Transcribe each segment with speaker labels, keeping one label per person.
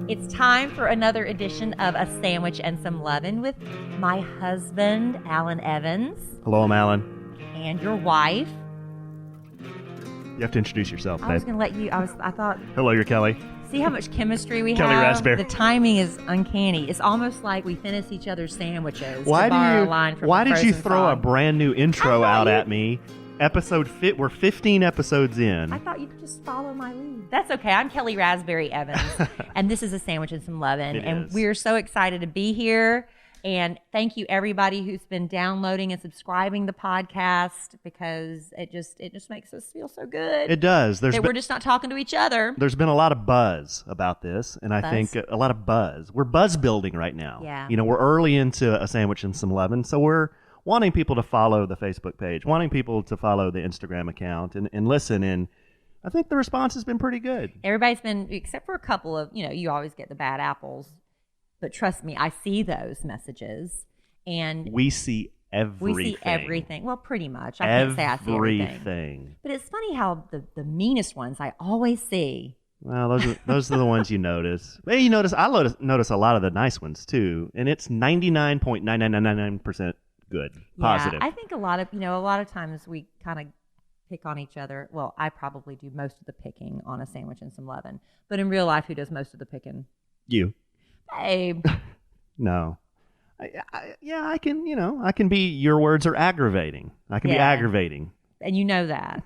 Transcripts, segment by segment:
Speaker 1: It's time for another edition of A Sandwich and Some Lovin' with my husband, Alan Evans.
Speaker 2: Hello, I'm Alan.
Speaker 1: And your wife.
Speaker 2: You have to introduce yourself, babe.
Speaker 1: I was going to let you, I thought.
Speaker 2: Hello, you're Kelly.
Speaker 1: See how much chemistry we
Speaker 2: Kellie
Speaker 1: have?
Speaker 2: Raspberry.
Speaker 1: The timing is uncanny. It's almost like we finish each other's sandwiches.
Speaker 2: Why did you throw a
Speaker 1: song.
Speaker 2: brand new intro out at me? We're 15 episodes in.
Speaker 1: I thought you'd just follow my lead. That's okay. I'm Kellie Raspberry Evans, and this is A Sandwich and Some Lovin'. And we're so excited to be here. And thank you everybody who's been downloading and subscribing the podcast, because it just makes us feel so good.
Speaker 2: It does.
Speaker 1: We're just not talking to each other.
Speaker 2: There's been a lot of buzz about this, and I think a lot of buzz. We're buzz building right now.
Speaker 1: Yeah.
Speaker 2: You know, we're early into A Sandwich and Some Lovin', so we're wanting people to follow the Facebook page, wanting people to follow the Instagram account and listen. And I think the response has been pretty good.
Speaker 1: Everybody's been, except for a couple of, you always get the bad apples. But trust me, I see those messages, and
Speaker 2: we see everything.
Speaker 1: Well, pretty much. I can't say I see everything.
Speaker 2: Everything.
Speaker 1: But it's funny how the meanest ones I always see.
Speaker 2: Well, those are the ones you notice. Well, you notice I notice a lot of the nice ones too, and it's 99.9999% good, positive.
Speaker 1: Yeah, I think a lot of times we kind of pick on each other. Well, I probably do most of the picking on A Sandwich and Some Lovin', but in real life, who does most of the picking?
Speaker 2: You.
Speaker 1: Babe.
Speaker 2: No. I can be, your words are aggravating. I can be aggravating.
Speaker 1: And you know that.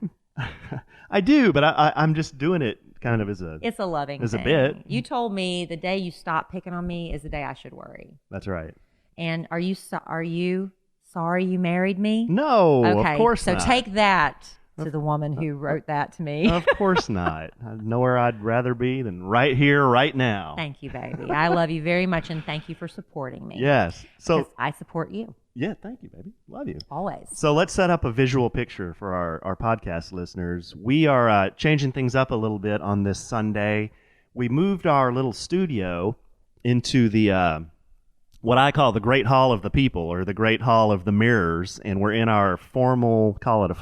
Speaker 2: I do, but I'm just doing it kind of
Speaker 1: it's a loving
Speaker 2: thing.
Speaker 1: A bit. You told me the day you stop picking on me is the day I should worry.
Speaker 2: That's right.
Speaker 1: And are you sorry you married me?
Speaker 2: No,
Speaker 1: okay,
Speaker 2: of course not.
Speaker 1: So take that to the woman who wrote that to me.
Speaker 2: Of course not. I know where I'd rather be than right here, right now.
Speaker 1: Thank you, baby. I love you very much, and thank you for supporting me.
Speaker 2: Yes. So
Speaker 1: I support you.
Speaker 2: Yeah, thank you, baby. Love you.
Speaker 1: Always.
Speaker 2: So let's set up a visual picture for our podcast listeners. We are changing things up a little bit on this Sunday. We moved our little studio into the what I call the Great Hall of the People, or the Great Hall of the Mirrors, and we're in our formal,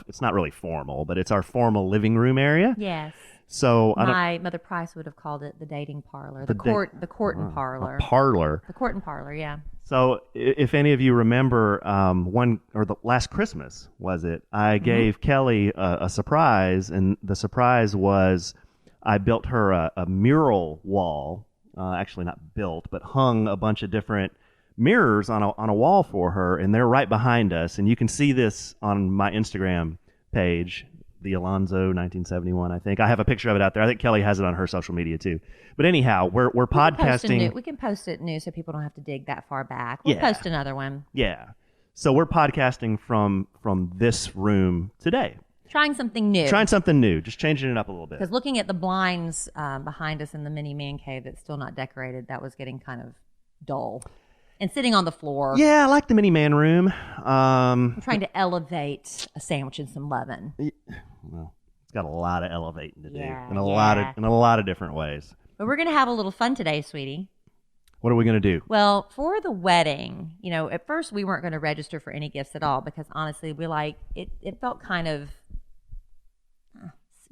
Speaker 2: it's not really formal, but it's our formal living room area.
Speaker 1: Yes.
Speaker 2: So
Speaker 1: my Mother Price would have called it the dating parlor, the court and parlor.
Speaker 2: Parlor.
Speaker 1: The court and parlor, yeah.
Speaker 2: So if any of you remember the last Christmas, was it, I gave Kelly a surprise, and the surprise was I built her a mural wall, actually not built, but hung a bunch of different mirrors on a wall for her, and they're right behind us. And you can see this on my Instagram page, the Alonzo 1971, I think. I have a picture of it out there. I think Kelly has it on her social media too. But anyhow, we're podcasting.
Speaker 1: We can post it new so people don't have to dig that far back. We'll post another one.
Speaker 2: Yeah. So we're podcasting from this room today.
Speaker 1: Trying something new.
Speaker 2: Just changing it up a little bit.
Speaker 1: Because looking at the blinds behind us in the mini man cave that's still not decorated, that was getting kind of dull. And sitting on the floor.
Speaker 2: Yeah, I like the mini man room.
Speaker 1: I'm trying to elevate A Sandwich and Some Lovin'.
Speaker 2: Well, it's got a lot of elevating to do in a lot of different ways.
Speaker 1: But we're going to have a little fun today, sweetie.
Speaker 2: What are we going to do?
Speaker 1: Well, for the wedding, at first we weren't going to register for any gifts at all, because honestly, it felt kind of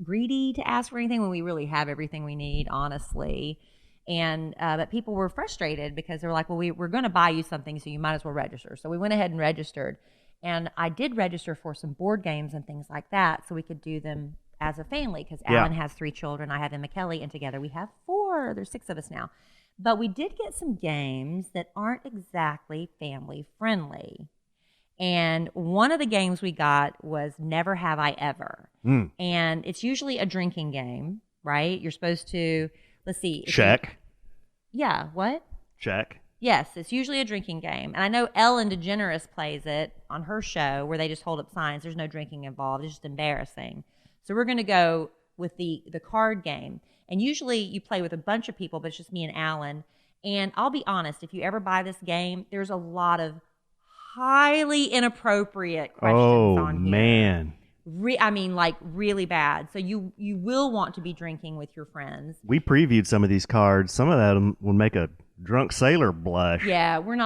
Speaker 1: greedy to ask for anything when we really have everything we need, honestly. And but people were frustrated because they were like, well, we're going to buy you something, so you might as well register. So we went ahead and registered. And I did register for some board games and things like that, so we could do them as a family, because Alan has 3 children. I have Emma Kelly, and together we have 4. There's 6 of us now. But we did get some games that aren't exactly family friendly. And one of the games we got was Never Have I Ever. And it's usually a drinking game, right? You're supposed to... Let's see.
Speaker 2: Check.
Speaker 1: Yeah, what?
Speaker 2: Check.
Speaker 1: Yes, it's usually a drinking game. And I know Ellen DeGeneres plays it on her show, where they just hold up signs. There's no drinking involved. It's just embarrassing. So we're going to go with the card game. And usually you play with a bunch of people, but it's just me and Alan. And I'll be honest, if you ever buy this game, there's a lot of highly inappropriate questions on here. Oh,
Speaker 2: man.
Speaker 1: Really bad. So you will want to be drinking with your friends.
Speaker 2: We previewed some of these cards. Some of them will make a drunk sailor blush.
Speaker 1: Yeah, we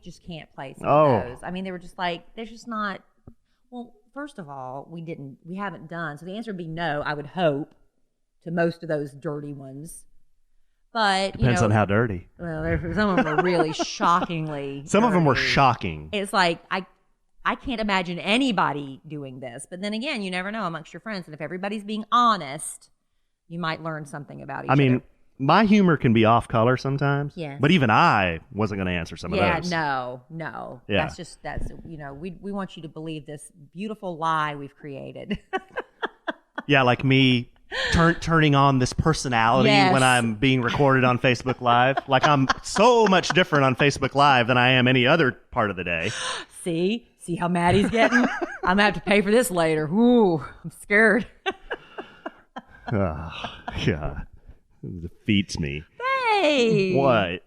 Speaker 1: just can't play some of those. I mean, they were just like, they're just not. Well, first of all, we haven't done. So the answer would be no, I would hope, to most of those dirty ones. But
Speaker 2: Depends on how dirty.
Speaker 1: Well, some of them were really shockingly.
Speaker 2: Some of them were
Speaker 1: dirty.
Speaker 2: shocking.
Speaker 1: It's like I can't imagine anybody doing this. But then again, you never know amongst your friends, and if everybody's being honest, you might learn something about each other.
Speaker 2: I mean, my humor can be off color sometimes.
Speaker 1: Yes.
Speaker 2: But even I wasn't going to answer some of those.
Speaker 1: Yeah, no.
Speaker 2: Yeah.
Speaker 1: That's we want you to believe this beautiful lie we've created.
Speaker 2: Yeah, like me turning on this personality when I'm being recorded on Facebook Live. Like I'm so much different on Facebook Live than I am any other part of the day.
Speaker 1: See how mad he's getting? I'm going to have to pay for this later. Ooh, I'm scared.
Speaker 2: Yeah. It defeats me.
Speaker 1: Hey.
Speaker 2: What?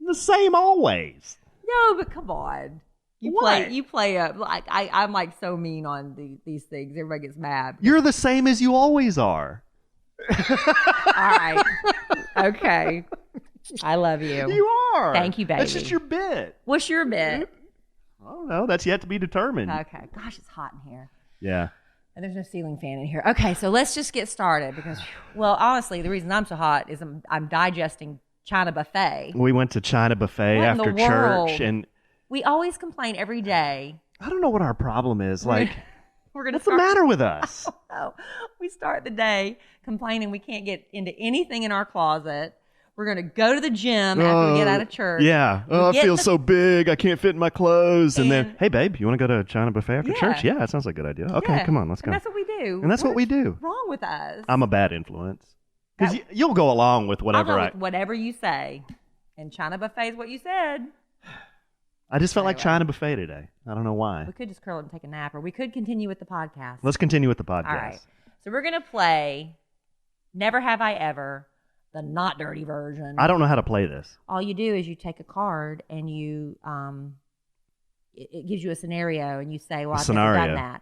Speaker 2: The same always.
Speaker 1: No, but come on.
Speaker 2: What?
Speaker 1: You play up like I'm like so mean on these things. Everybody gets mad.
Speaker 2: You're the same as you always are.
Speaker 1: All right. Okay. I love you.
Speaker 2: You are.
Speaker 1: Thank you, baby.
Speaker 2: That's just your bit.
Speaker 1: What's your bit?
Speaker 2: I don't know. That's yet to be determined.
Speaker 1: Okay. Gosh, it's hot in here.
Speaker 2: Yeah.
Speaker 1: And there's no ceiling fan in here. Okay, so let's just get started because, well, honestly, the reason I'm so hot is I'm digesting China buffet.
Speaker 2: We went to China buffet
Speaker 1: What in
Speaker 2: after
Speaker 1: the world?
Speaker 2: church, and
Speaker 1: We always complain every day.
Speaker 2: I don't know what our problem is. Like,
Speaker 1: We're gonna
Speaker 2: what's the matter with us?
Speaker 1: Oh, we start the day complaining we can't get into anything in our closet. We're going to go to the gym after we get out of church.
Speaker 2: Yeah. Oh, I feel so big. I can't fit in my clothes. And then, hey, babe, you want to go to China buffet after church? Yeah, that sounds like a good idea. Okay, come on, let's go.
Speaker 1: And that's what we do.
Speaker 2: And that's what we do.
Speaker 1: What's wrong with us?
Speaker 2: I'm a bad influence. Because you'll go along with whatever
Speaker 1: I'll go with whatever you say. And China buffet is what you said.
Speaker 2: I just felt like China buffet today. I don't know why.
Speaker 1: We could just curl up and take a nap, or we could continue with the podcast.
Speaker 2: Let's continue with the podcast.
Speaker 1: All right. So we're going to play Never Have I Ever, the not dirty version.
Speaker 2: I don't know how to play this.
Speaker 1: All you do is you take a card and you, it gives you a scenario and you say, well, I've never done that.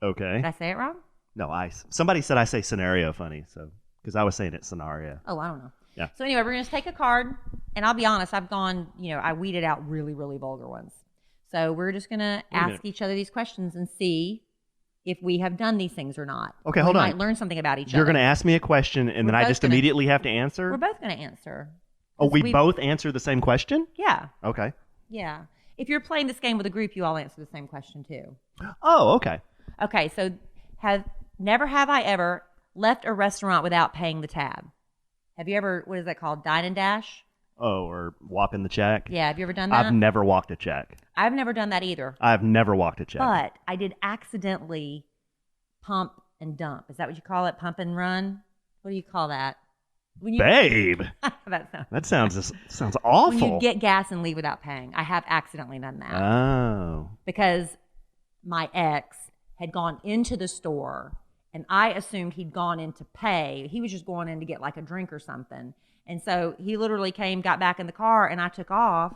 Speaker 2: Okay.
Speaker 1: Did I say it wrong?
Speaker 2: No, somebody said I say scenario funny, so because I was saying it scenario.
Speaker 1: Oh, I don't know.
Speaker 2: Yeah.
Speaker 1: So anyway, we're going to take a card, and I'll be honest, I've gone, I weeded out really, really vulgar ones. So we're just going to ask each other these questions and see if we have done these things or not.
Speaker 2: Okay, hold on.
Speaker 1: We might learn something about each other.
Speaker 2: You're going to ask me a question, and then I just immediately have to answer?
Speaker 1: We're both going to answer.
Speaker 2: Oh, we both answer the same question?
Speaker 1: Yeah.
Speaker 2: Okay.
Speaker 1: Yeah. If you're playing this game with a group, you all answer the same question too.
Speaker 2: Oh, okay.
Speaker 1: Okay, so never have I ever left a restaurant without paying the tab. Have you ever, what is that called, dine and dash?
Speaker 2: Oh, or walking the check?
Speaker 1: Yeah, have you ever done that?
Speaker 2: I've never walked a check.
Speaker 1: I've never done that either.
Speaker 2: I've never walked a check.
Speaker 1: But I did accidentally pump and dump. Is that what you call it? Pump and run? What do you call that?
Speaker 2: Babe. That sounds awful.
Speaker 1: When you get gas and leave without paying. I have accidentally done that.
Speaker 2: Oh.
Speaker 1: Because my ex had gone into the store and I assumed he'd gone in to pay. He was just going in to get like a drink or something. And so he literally got back in the car, and I took off.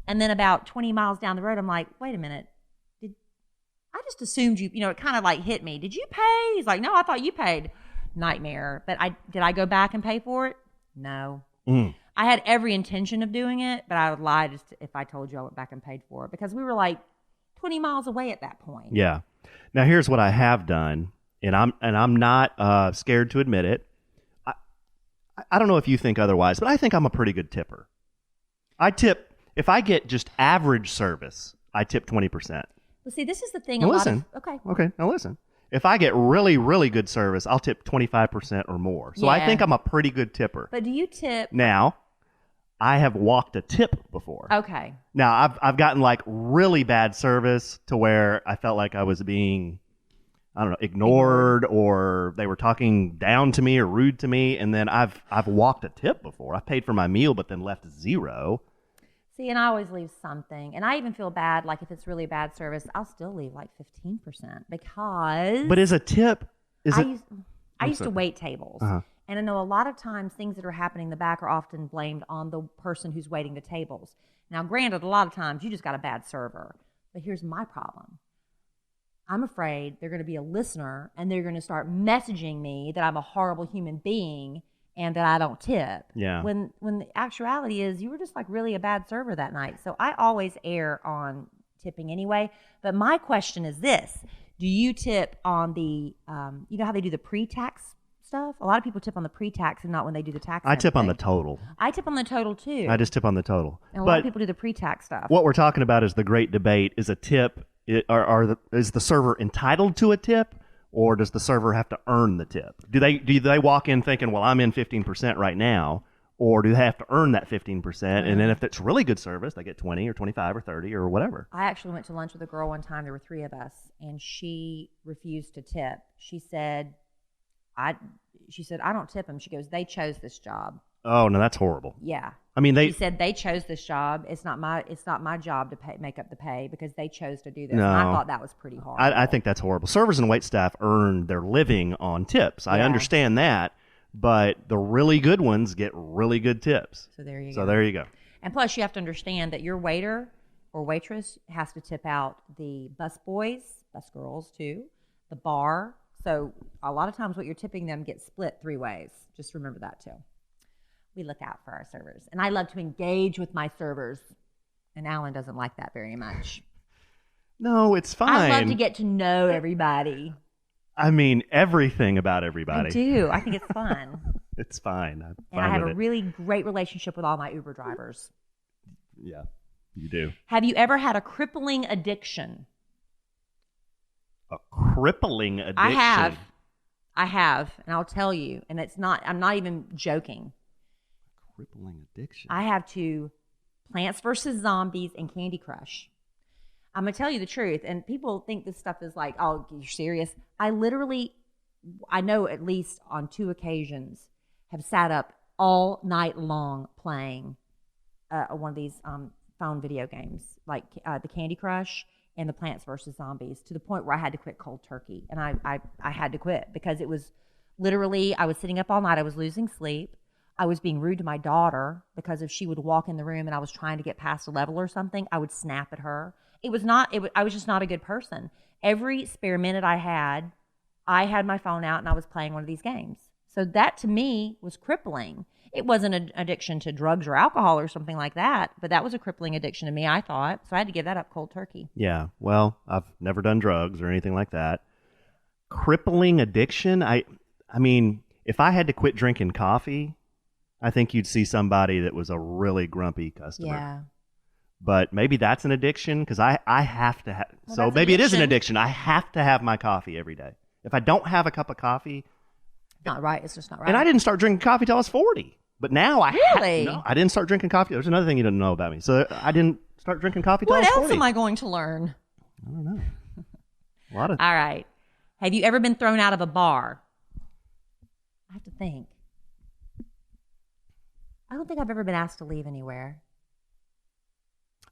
Speaker 1: And then about 20 miles down the road, I'm like, wait a minute. I just assumed you, it kind of like hit me. Did you pay? He's like, no, I thought you paid. Nightmare. But did I go back and pay for it? No. I had every intention of doing it, but I would lie just if I told you I went back and paid for it because we were like 20 miles away at that point.
Speaker 2: Yeah. Now here's what I have done. And I'm not scared to admit it. I don't know if you think otherwise, but I think I'm a pretty good tipper. I tip, if I get just average service, I tip 20%.
Speaker 1: Well, see, this is the thing.
Speaker 2: Now listen. Okay, now listen. If I get really, really good service, I'll tip 25% or more. So I think I'm a pretty good tipper.
Speaker 1: But do you tip?
Speaker 2: Now, I have walked a tip before.
Speaker 1: Okay.
Speaker 2: Now, I've gotten like really bad service to where I felt like I was being, I don't know, ignored or they were talking down to me or rude to me. And then I've walked a tip before. I've paid for my meal, but then left zero.
Speaker 1: See, and I always leave something. And I even feel bad, like if it's really bad service, I'll still leave like 15% because...
Speaker 2: But is a tip...
Speaker 1: I used to wait tables.
Speaker 2: Uh-huh.
Speaker 1: And I know a lot of times things that are happening in the back are often blamed on the person who's waiting the tables. Now, granted, a lot of times you just got a bad server. But here's my problem. I'm afraid they're going to be a listener and they're going to start messaging me that I'm a horrible human being and that I don't tip.
Speaker 2: Yeah.
Speaker 1: When the actuality is you were just like really a bad server that night. So I always err on tipping anyway. But my question is this. Do you tip on the, you know how they do the pre-tax stuff. A lot of people tip on the pre-tax and not when they do the tax.
Speaker 2: I tip on the
Speaker 1: everything.
Speaker 2: total.
Speaker 1: I tip on the total too.
Speaker 2: I just tip on the total.
Speaker 1: And a lot of people do the pre-tax stuff.
Speaker 2: What we're talking about is the great debate: is a tip, is the server entitled to a tip, or does the server have to earn the tip? Do they walk in thinking, well, I'm in 15% right now, or do they have to earn that 15%? And then if it's really good service, they get 20 or 25 or 30 or whatever.
Speaker 1: I actually went to lunch with a girl one time. There were 3 of us, and she refused to tip. She said, I don't tip them. She goes, they chose this job.
Speaker 2: Oh no, that's horrible.
Speaker 1: Yeah.
Speaker 2: I mean,
Speaker 1: She said they chose this job. It's not my job to make up the pay because they chose to do this.
Speaker 2: No.
Speaker 1: And I thought that was pretty hard.
Speaker 2: I think that's horrible. Servers and waitstaff earn their living on tips. I understand that, but the really good ones get really good tips.
Speaker 1: So there you
Speaker 2: go.
Speaker 1: And plus, you have to understand that your waiter or waitress has to tip out the bus boys, bus girls too, the bar. So a lot of times what you're tipping them gets split 3 ways. Just remember that too. We look out for our servers. And I love to engage with my servers. And Alan doesn't like that very much.
Speaker 2: No, it's fine.
Speaker 1: I love to get to know everybody.
Speaker 2: I mean, everything about everybody.
Speaker 1: I do. I think it's fun.
Speaker 2: It's fine.
Speaker 1: And I have a really great relationship with all my Uber drivers.
Speaker 2: Yeah, you do.
Speaker 1: Have you ever had a crippling addiction?
Speaker 2: A crippling addiction?
Speaker 1: I have. And I'll tell you. And I'm not even joking.
Speaker 2: Crippling addiction.
Speaker 1: I have to Plants vs. Zombies and Candy Crush. I'm going to tell you the truth. And people think this stuff is like, oh, you're serious. I know at least on 2 occasions, have sat up all night long playing one of these phone video games, like the Candy Crush and the Plants vs. Zombies, to the point where I had to quit cold turkey. And I had to quit because it was literally, I was sitting up all night. I was losing sleep. I was being rude to my daughter because if she would walk in the room and I was trying to get past a level or something, I would snap at her. I was just not a good person. Every spare minute I had my phone out and I was playing one of these games. So that to me was crippling. It wasn't an addiction to drugs or alcohol or something like that, but that was a crippling addiction to me, I thought. So I had to give that up cold turkey.
Speaker 2: Yeah, well, I've never done drugs or anything like that. Crippling addiction? I mean, if I had to quit drinking coffee, I think you'd see somebody that was a really grumpy customer.
Speaker 1: Yeah.
Speaker 2: But maybe that's an addiction because I have to have.
Speaker 1: Well,
Speaker 2: so maybe it is an addiction. I have to have my coffee every day. If I don't have a cup of coffee,
Speaker 1: not right. It's just not right.
Speaker 2: And I didn't start drinking coffee till I was 40. But now I
Speaker 1: really?
Speaker 2: No, I didn't start drinking coffee. There's another thing you didn't know about me. So I didn't start drinking coffee till I was 40.
Speaker 1: What else am I going to learn?
Speaker 2: I don't know. A lot of.
Speaker 1: All right. Have you ever been thrown out of a bar? I have to think. I don't think I've ever been asked to leave anywhere.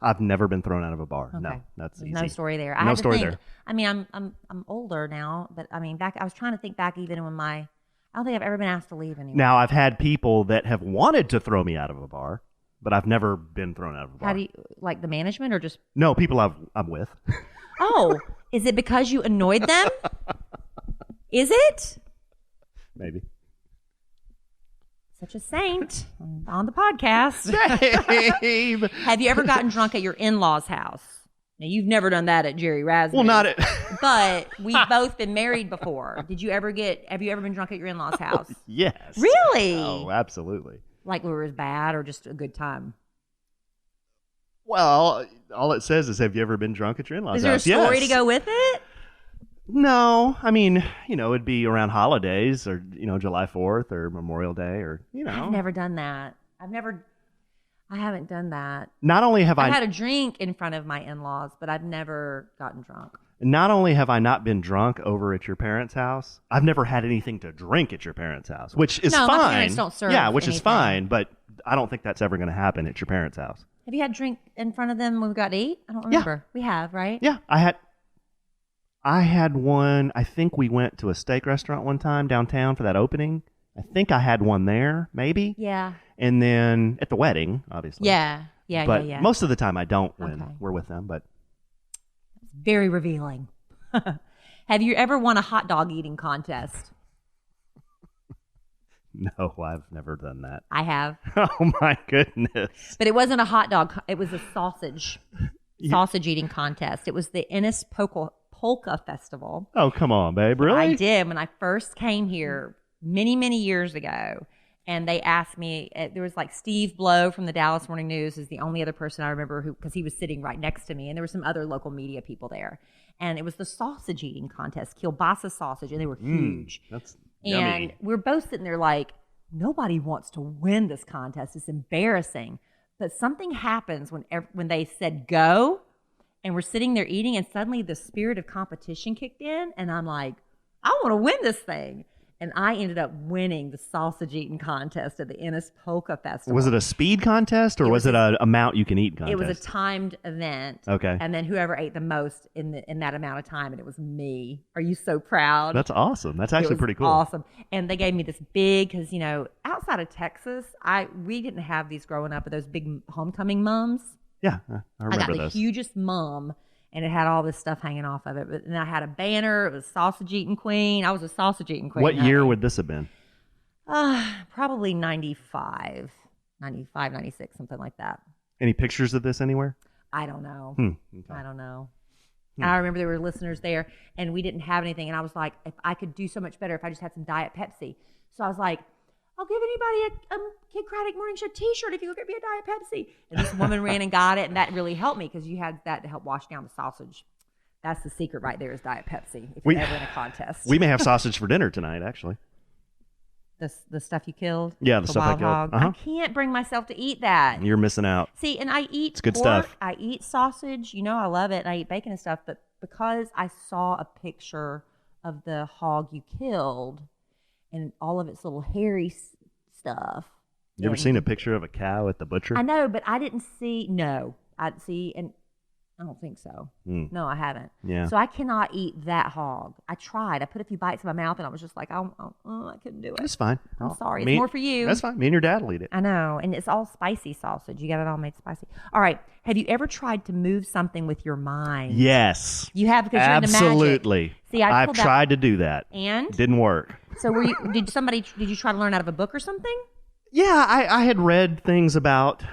Speaker 2: I've never been thrown out of a bar.
Speaker 1: Okay.
Speaker 2: No, that's easy.
Speaker 1: No story there.
Speaker 2: No story there.
Speaker 1: I mean, I'm older now, but I mean, I was trying to think back even when I don't think I've ever been asked to leave anywhere.
Speaker 2: Now, I've had people that have wanted to throw me out of a bar, but I've never been thrown out of a bar.
Speaker 1: How do you, like the management or just?
Speaker 2: No, people I'm with.
Speaker 1: Oh, is it because you annoyed them? Is it?
Speaker 2: Maybe.
Speaker 1: Such a saint on the podcast.
Speaker 2: Dave!
Speaker 1: Have you ever gotten drunk at your in-laws' house? Now, you've never done that at Jerry Raspberry.
Speaker 2: Well, not at...
Speaker 1: But we've both been married before. Have you ever been drunk at your in-laws' house?
Speaker 2: Yes.
Speaker 1: Really?
Speaker 2: Oh, absolutely.
Speaker 1: Like where it was bad or just a good time?
Speaker 2: Well, all it says is, have you ever been drunk at your in-laws' house?
Speaker 1: Is there a story to go with it?
Speaker 2: No. I mean, it'd be around holidays or, July 4th or Memorial Day or,
Speaker 1: I've never done that. I haven't done that.
Speaker 2: Not only have
Speaker 1: I had a drink in front of my in-laws, but I've never gotten drunk.
Speaker 2: Not only have I not been drunk over at your parents' house, I've never had anything to drink at your parents' house, which is fine.
Speaker 1: My parents don't serve
Speaker 2: which is
Speaker 1: anything.
Speaker 2: fine, but I don't think that's ever going to happen at your parents' house.
Speaker 1: Have you had drink in front of them when we got to eat? I don't remember. Yeah. We have, right?
Speaker 2: Yeah, I had one. I think we went to a steak restaurant one time downtown for that opening. I think I had one there, maybe.
Speaker 1: Yeah.
Speaker 2: And then at the wedding, obviously.
Speaker 1: Yeah.
Speaker 2: But most of the time I don't when we're with them, but.
Speaker 1: It's very revealing. Have you ever won a hot dog eating contest?
Speaker 2: No, I've never done that.
Speaker 1: I have.
Speaker 2: Oh my goodness.
Speaker 1: But it wasn't a hot dog. It was a sausage eating contest. It was the Ennis Polka Festival.
Speaker 2: Oh, come on, babe. Really?
Speaker 1: I did. When I first came here many, many years ago. And they asked me, there was like Steve Blow from the Dallas Morning News is the only other person I remember because he was sitting right next to me. And there were some other local media people there. And it was the sausage eating contest, kielbasa sausage, and they were huge.
Speaker 2: That's
Speaker 1: and
Speaker 2: yummy.
Speaker 1: we're both sitting there like, nobody wants to win this contest. It's embarrassing. But something happens when they said go, and we're sitting there eating, and suddenly the spirit of competition kicked in, and I'm like, I want to win this thing. And I ended up winning the sausage eating contest at the Ennis Polka Festival.
Speaker 2: Was it a speed contest or was it an amount you can eat contest?
Speaker 1: It was a timed event.
Speaker 2: Okay.
Speaker 1: And then whoever ate the most in that amount of time, and it was me. Are you so proud?
Speaker 2: That's awesome. That's actually pretty cool.
Speaker 1: Awesome. And they gave me this big, because, outside of Texas, we didn't have these growing up, but those big homecoming mums.
Speaker 2: Yeah, I remember
Speaker 1: I got
Speaker 2: those.
Speaker 1: the hugest mum, and it had all this stuff hanging off of it. And I had a banner. It was sausage eating queen. I was a sausage eating queen.
Speaker 2: What year would this have been?
Speaker 1: Probably 95, 96, something like that.
Speaker 2: Any pictures of this anywhere?
Speaker 1: I don't know.
Speaker 2: Okay.
Speaker 1: I don't know. I remember there were listeners there, and we didn't have anything. And I was like, if I could do so much better if I just had some Diet Pepsi. So I was like, I'll give anybody a Kid Craddock Morning Show t-shirt if you go get me a Diet Pepsi. And this woman ran and got it, and that really helped me because you had that to help wash down the sausage. That's the secret right there is Diet Pepsi if you're ever in a contest.
Speaker 2: We may have sausage for dinner tonight, actually.
Speaker 1: The stuff you killed?
Speaker 2: Yeah, the stuff I
Speaker 1: wild
Speaker 2: killed.
Speaker 1: hog.
Speaker 2: Uh-huh.
Speaker 1: I can't bring myself to eat that.
Speaker 2: You're missing out.
Speaker 1: See, and I eat
Speaker 2: It's good
Speaker 1: pork,
Speaker 2: stuff.
Speaker 1: I eat sausage. I love it. And I eat bacon and stuff. But because I saw a picture of the hog you killed and all of its little hairy stuff.
Speaker 2: You ever seen a picture of a cow at the butcher?
Speaker 1: I know, but I didn't see. No, I'd see, and I don't think so. No, I haven't.
Speaker 2: Yeah.
Speaker 1: So I cannot eat that hog. I tried. I put a few bites in my mouth, and I was just like, I couldn't do it.
Speaker 2: It's fine.
Speaker 1: I'm sorry. It's more for you.
Speaker 2: That's fine. Me and your dad will eat it.
Speaker 1: I know, and it's all spicy sausage. You got it all made spicy. All right. Have you ever tried to move something with your mind?
Speaker 2: Yes.
Speaker 1: You have, because you're into magic.
Speaker 2: Absolutely.
Speaker 1: See,
Speaker 2: I've tried to do that.
Speaker 1: And?
Speaker 2: Didn't work.
Speaker 1: So did you try to learn out of a book or something?
Speaker 2: Yeah, I had read things about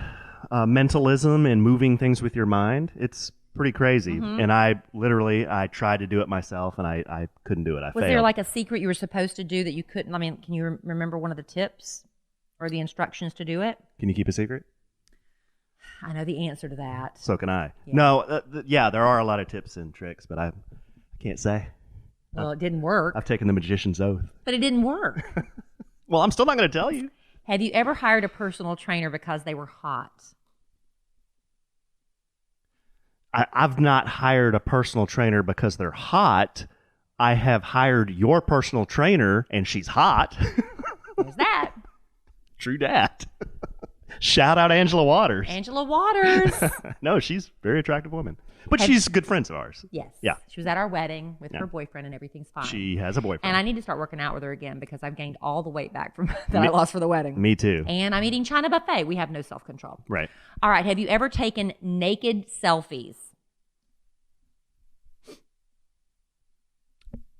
Speaker 2: mentalism and moving things with your mind. It's pretty crazy.
Speaker 1: Mm-hmm.
Speaker 2: And I tried to do it myself, and I couldn't do it. I failed.
Speaker 1: Was there like a secret you were supposed to do that you couldn't? I mean, can you remember one of the tips or the instructions to do it?
Speaker 2: Can you keep a secret?
Speaker 1: I know the answer to that.
Speaker 2: So can I.
Speaker 1: Yeah.
Speaker 2: No, there are a lot of tips and tricks, but I can't say.
Speaker 1: Well, it didn't work.
Speaker 2: I've taken the magician's oath.
Speaker 1: But it didn't work.
Speaker 2: Well, I'm still not going to tell you.
Speaker 1: Have you ever hired a personal trainer because they were hot?
Speaker 2: I've not hired a personal trainer because they're hot. I have hired your personal trainer, and she's hot.
Speaker 1: There's that.
Speaker 2: True dat. Shout out Angela Waters.
Speaker 1: Angela Waters.
Speaker 2: No, she's a very attractive woman. But she's good friends of ours.
Speaker 1: Yes.
Speaker 2: Yeah.
Speaker 1: She was at our wedding with her boyfriend, and everything's fine.
Speaker 2: She has a boyfriend.
Speaker 1: And I need to start working out with her again because I've gained all the weight back from that I lost for the wedding.
Speaker 2: Me too.
Speaker 1: And I'm eating China buffet. We have no self-control.
Speaker 2: Right.
Speaker 1: All right. Have you ever taken naked selfies?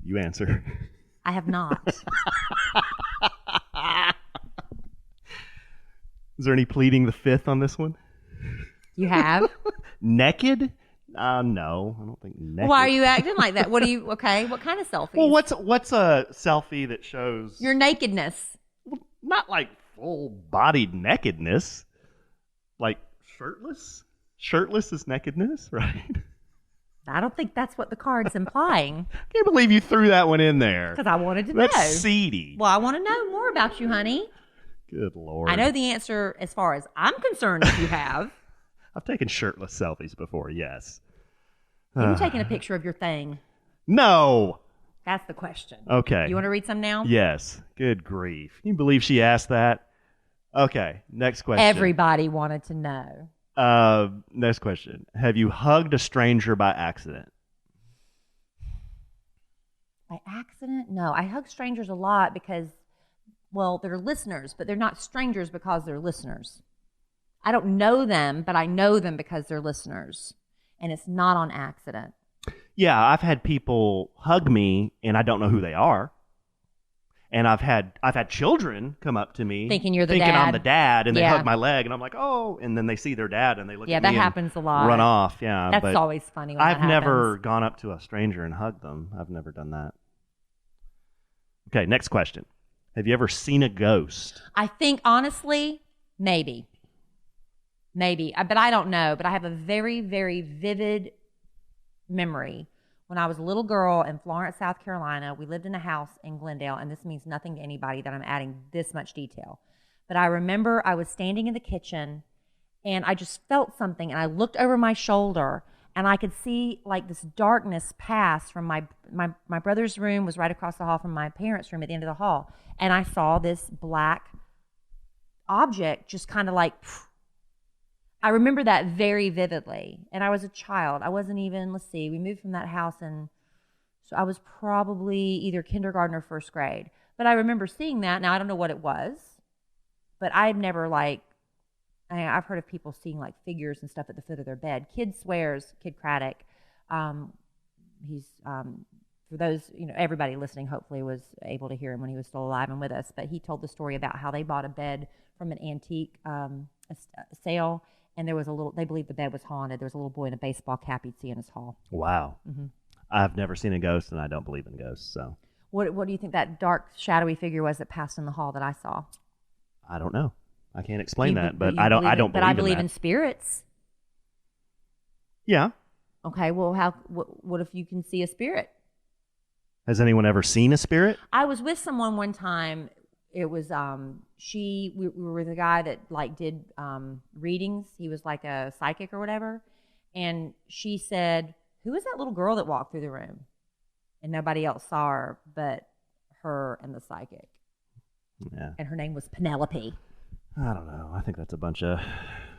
Speaker 2: You answer.
Speaker 1: I have not.
Speaker 2: Is there any pleading the fifth on this one?
Speaker 1: You have?
Speaker 2: Naked? No, I don't think naked.
Speaker 1: Why are you acting like that? What kind of selfies?
Speaker 2: Well, what's a selfie that shows
Speaker 1: your nakedness?
Speaker 2: Not like full-bodied nakedness, like shirtless. Shirtless is nakedness, right?
Speaker 1: I don't think that's what the card's implying.
Speaker 2: I can't believe you threw that one in there.
Speaker 1: Because I wanted to know.
Speaker 2: That's seedy.
Speaker 1: Well, I want to know more about you, honey.
Speaker 2: Good Lord.
Speaker 1: I know the answer as far as I'm concerned if you have.
Speaker 2: I've taken shirtless selfies before, yes.
Speaker 1: Have you taken a picture of your thing?
Speaker 2: No.
Speaker 1: That's the question.
Speaker 2: Okay.
Speaker 1: You want to read some now?
Speaker 2: Yes. Good grief. Can you believe she asked that? Okay. Next question.
Speaker 1: Everybody wanted to know.
Speaker 2: Next question. Have you hugged a stranger by accident?
Speaker 1: By accident? No. I hug strangers a lot because, well, they're listeners, but they're not strangers because they're listeners. I don't know them, but I know them because they're listeners. And it's not on accident.
Speaker 2: Yeah, I've had people hug me and I don't know who they are. And I've had children come up to me
Speaker 1: thinking you're the
Speaker 2: thinking
Speaker 1: dad.
Speaker 2: I'm the dad, and they hug my leg, and I'm like, oh, and then they see their dad and they look at me.
Speaker 1: Yeah, that happens a lot.
Speaker 2: Run off. Yeah,
Speaker 1: that's always funny. When
Speaker 2: I've
Speaker 1: that
Speaker 2: never
Speaker 1: happens.
Speaker 2: gone up to a stranger and hugged them. I've never done that. Okay, next question. Have you ever seen a ghost?
Speaker 1: I think, honestly, maybe. But I don't know. But I have a very, very vivid memory. When I was a little girl in Florence, South Carolina, we lived in a house in Glendale, and this means nothing to anybody that I'm adding this much detail. But I remember I was standing in the kitchen, and I just felt something, and I looked over my shoulder, and I could see like this darkness pass from my brother's room was right across the hall from my parents' room at the end of the hall, and I saw this black object just kind of like, I remember that very vividly. And I was a child. I wasn't even, we moved from that house, and so I was probably either kindergarten or first grade. But I remember seeing that. Now, I don't know what it was, but I've never I've heard of people seeing like figures and stuff at the foot of their bed. Kid Craddock, he's, for those, everybody listening hopefully was able to hear him when he was still alive and with us, but he told the story about how they bought a bed from an antique sale, and there was they believed the bed was haunted. There was a little boy in a baseball cap he'd see in his hall.
Speaker 2: Wow.
Speaker 1: Mm-hmm.
Speaker 2: I've never seen a ghost, and I don't believe in ghosts, so.
Speaker 1: What do you think that dark, shadowy figure was that passed in the hall that I saw?
Speaker 2: I don't know. I can't explain that, but I don't believe in that.
Speaker 1: But I believe in spirits.
Speaker 2: Yeah.
Speaker 1: Okay, well, what if you can see a spirit?
Speaker 2: Has anyone ever seen a spirit?
Speaker 1: I was with someone one time. It was we were with a guy that did readings. He was like a psychic or whatever, and she said, "Who is that little girl that walked through the room?" And nobody else saw her but her and the psychic.
Speaker 2: Yeah.
Speaker 1: And her name was Penelope.
Speaker 2: I don't know. I think that's a bunch of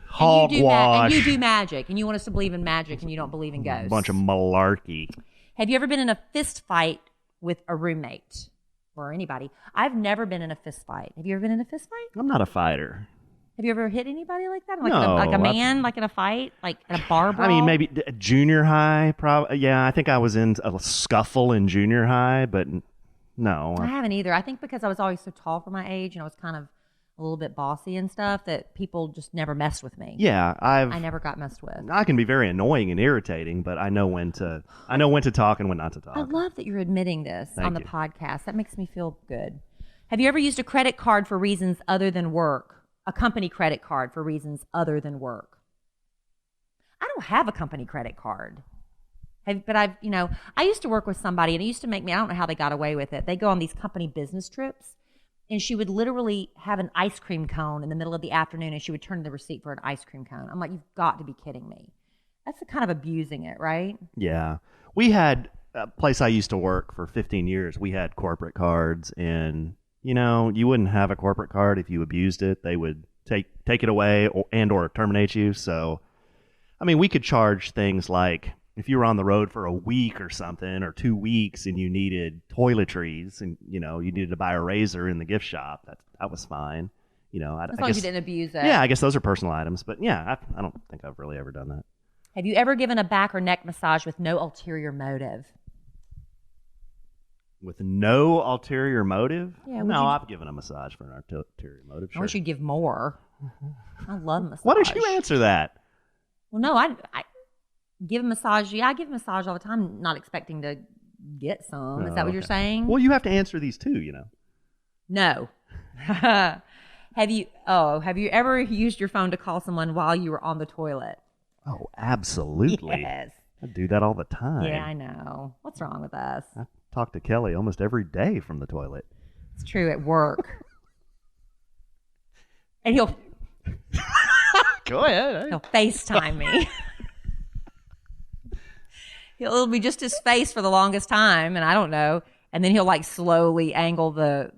Speaker 2: hogwash.
Speaker 1: And you do magic, and you want us to believe in magic, and you don't believe in ghosts.
Speaker 2: A bunch of malarkey.
Speaker 1: Have you ever been in a fist fight with a roommate or anybody? I've never been in a fist fight. Have you ever been in a fist fight?
Speaker 2: I'm not a fighter.
Speaker 1: Have you ever hit anybody like that?
Speaker 2: No.
Speaker 1: Like a man, like in a fight? Like in a bar brawl?
Speaker 2: I mean, maybe junior high. Probably. Yeah, I think I was in a scuffle in junior high, but no.
Speaker 1: I haven't either. I think because I was always so tall for my age, and I was kind of a little bit bossy and stuff, that people just never messed with me.
Speaker 2: Yeah, I
Speaker 1: never got messed with.
Speaker 2: I can be very annoying and irritating, but I know when to talk and when not to talk.
Speaker 1: I love that you're admitting this on the
Speaker 2: you.
Speaker 1: podcast. That makes me feel good. Have you ever used a credit card for reasons other than work? A company credit card for reasons other than work? I don't have a company credit card. But I used to work with somebody, and it used to make me, I don't know how they got away with it. They go on these company business trips, and she would literally have an ice cream cone in the middle of the afternoon, and she would turn in the receipt for an ice cream cone. I'm like, you've got to be kidding me. That's kind of abusing it, right?
Speaker 2: Yeah. We had a place I used to work for 15 years. We had corporate cards, and, you wouldn't have a corporate card if you abused it. They would take it away or terminate you. So, I mean, we could charge things like if you were on the road for a week or something, or 2 weeks, and you needed toiletries, and you needed to buy a razor in the gift shop, that was fine.
Speaker 1: As long as you didn't abuse it.
Speaker 2: Yeah, I guess those are personal items, but yeah, I don't think I've really ever done that.
Speaker 1: Have you ever given a back or neck massage with no ulterior motive?
Speaker 2: With no ulterior motive?
Speaker 1: Yeah.
Speaker 2: No, I've given a massage for an ulterior motive. Sure.
Speaker 1: I wish you'd give more. I love massage.
Speaker 2: Why don't you answer that?
Speaker 1: Well, no, I give a massage. Yeah, I give a massage all the time, not expecting to get some. Is that what you're saying?
Speaker 2: Well, you have to answer these too,
Speaker 1: No. Have you ever used your phone to call someone while you were on the toilet?
Speaker 2: Oh, absolutely.
Speaker 1: Yes.
Speaker 2: I do that all the time.
Speaker 1: Yeah, I know. What's wrong with us?
Speaker 2: I talk to Kelly almost every day from the toilet.
Speaker 1: It's true, at work. And he'll
Speaker 2: Go ahead.
Speaker 1: He'll FaceTime me. It'll be just his face for the longest time, and I don't know. And then he'll slowly angle the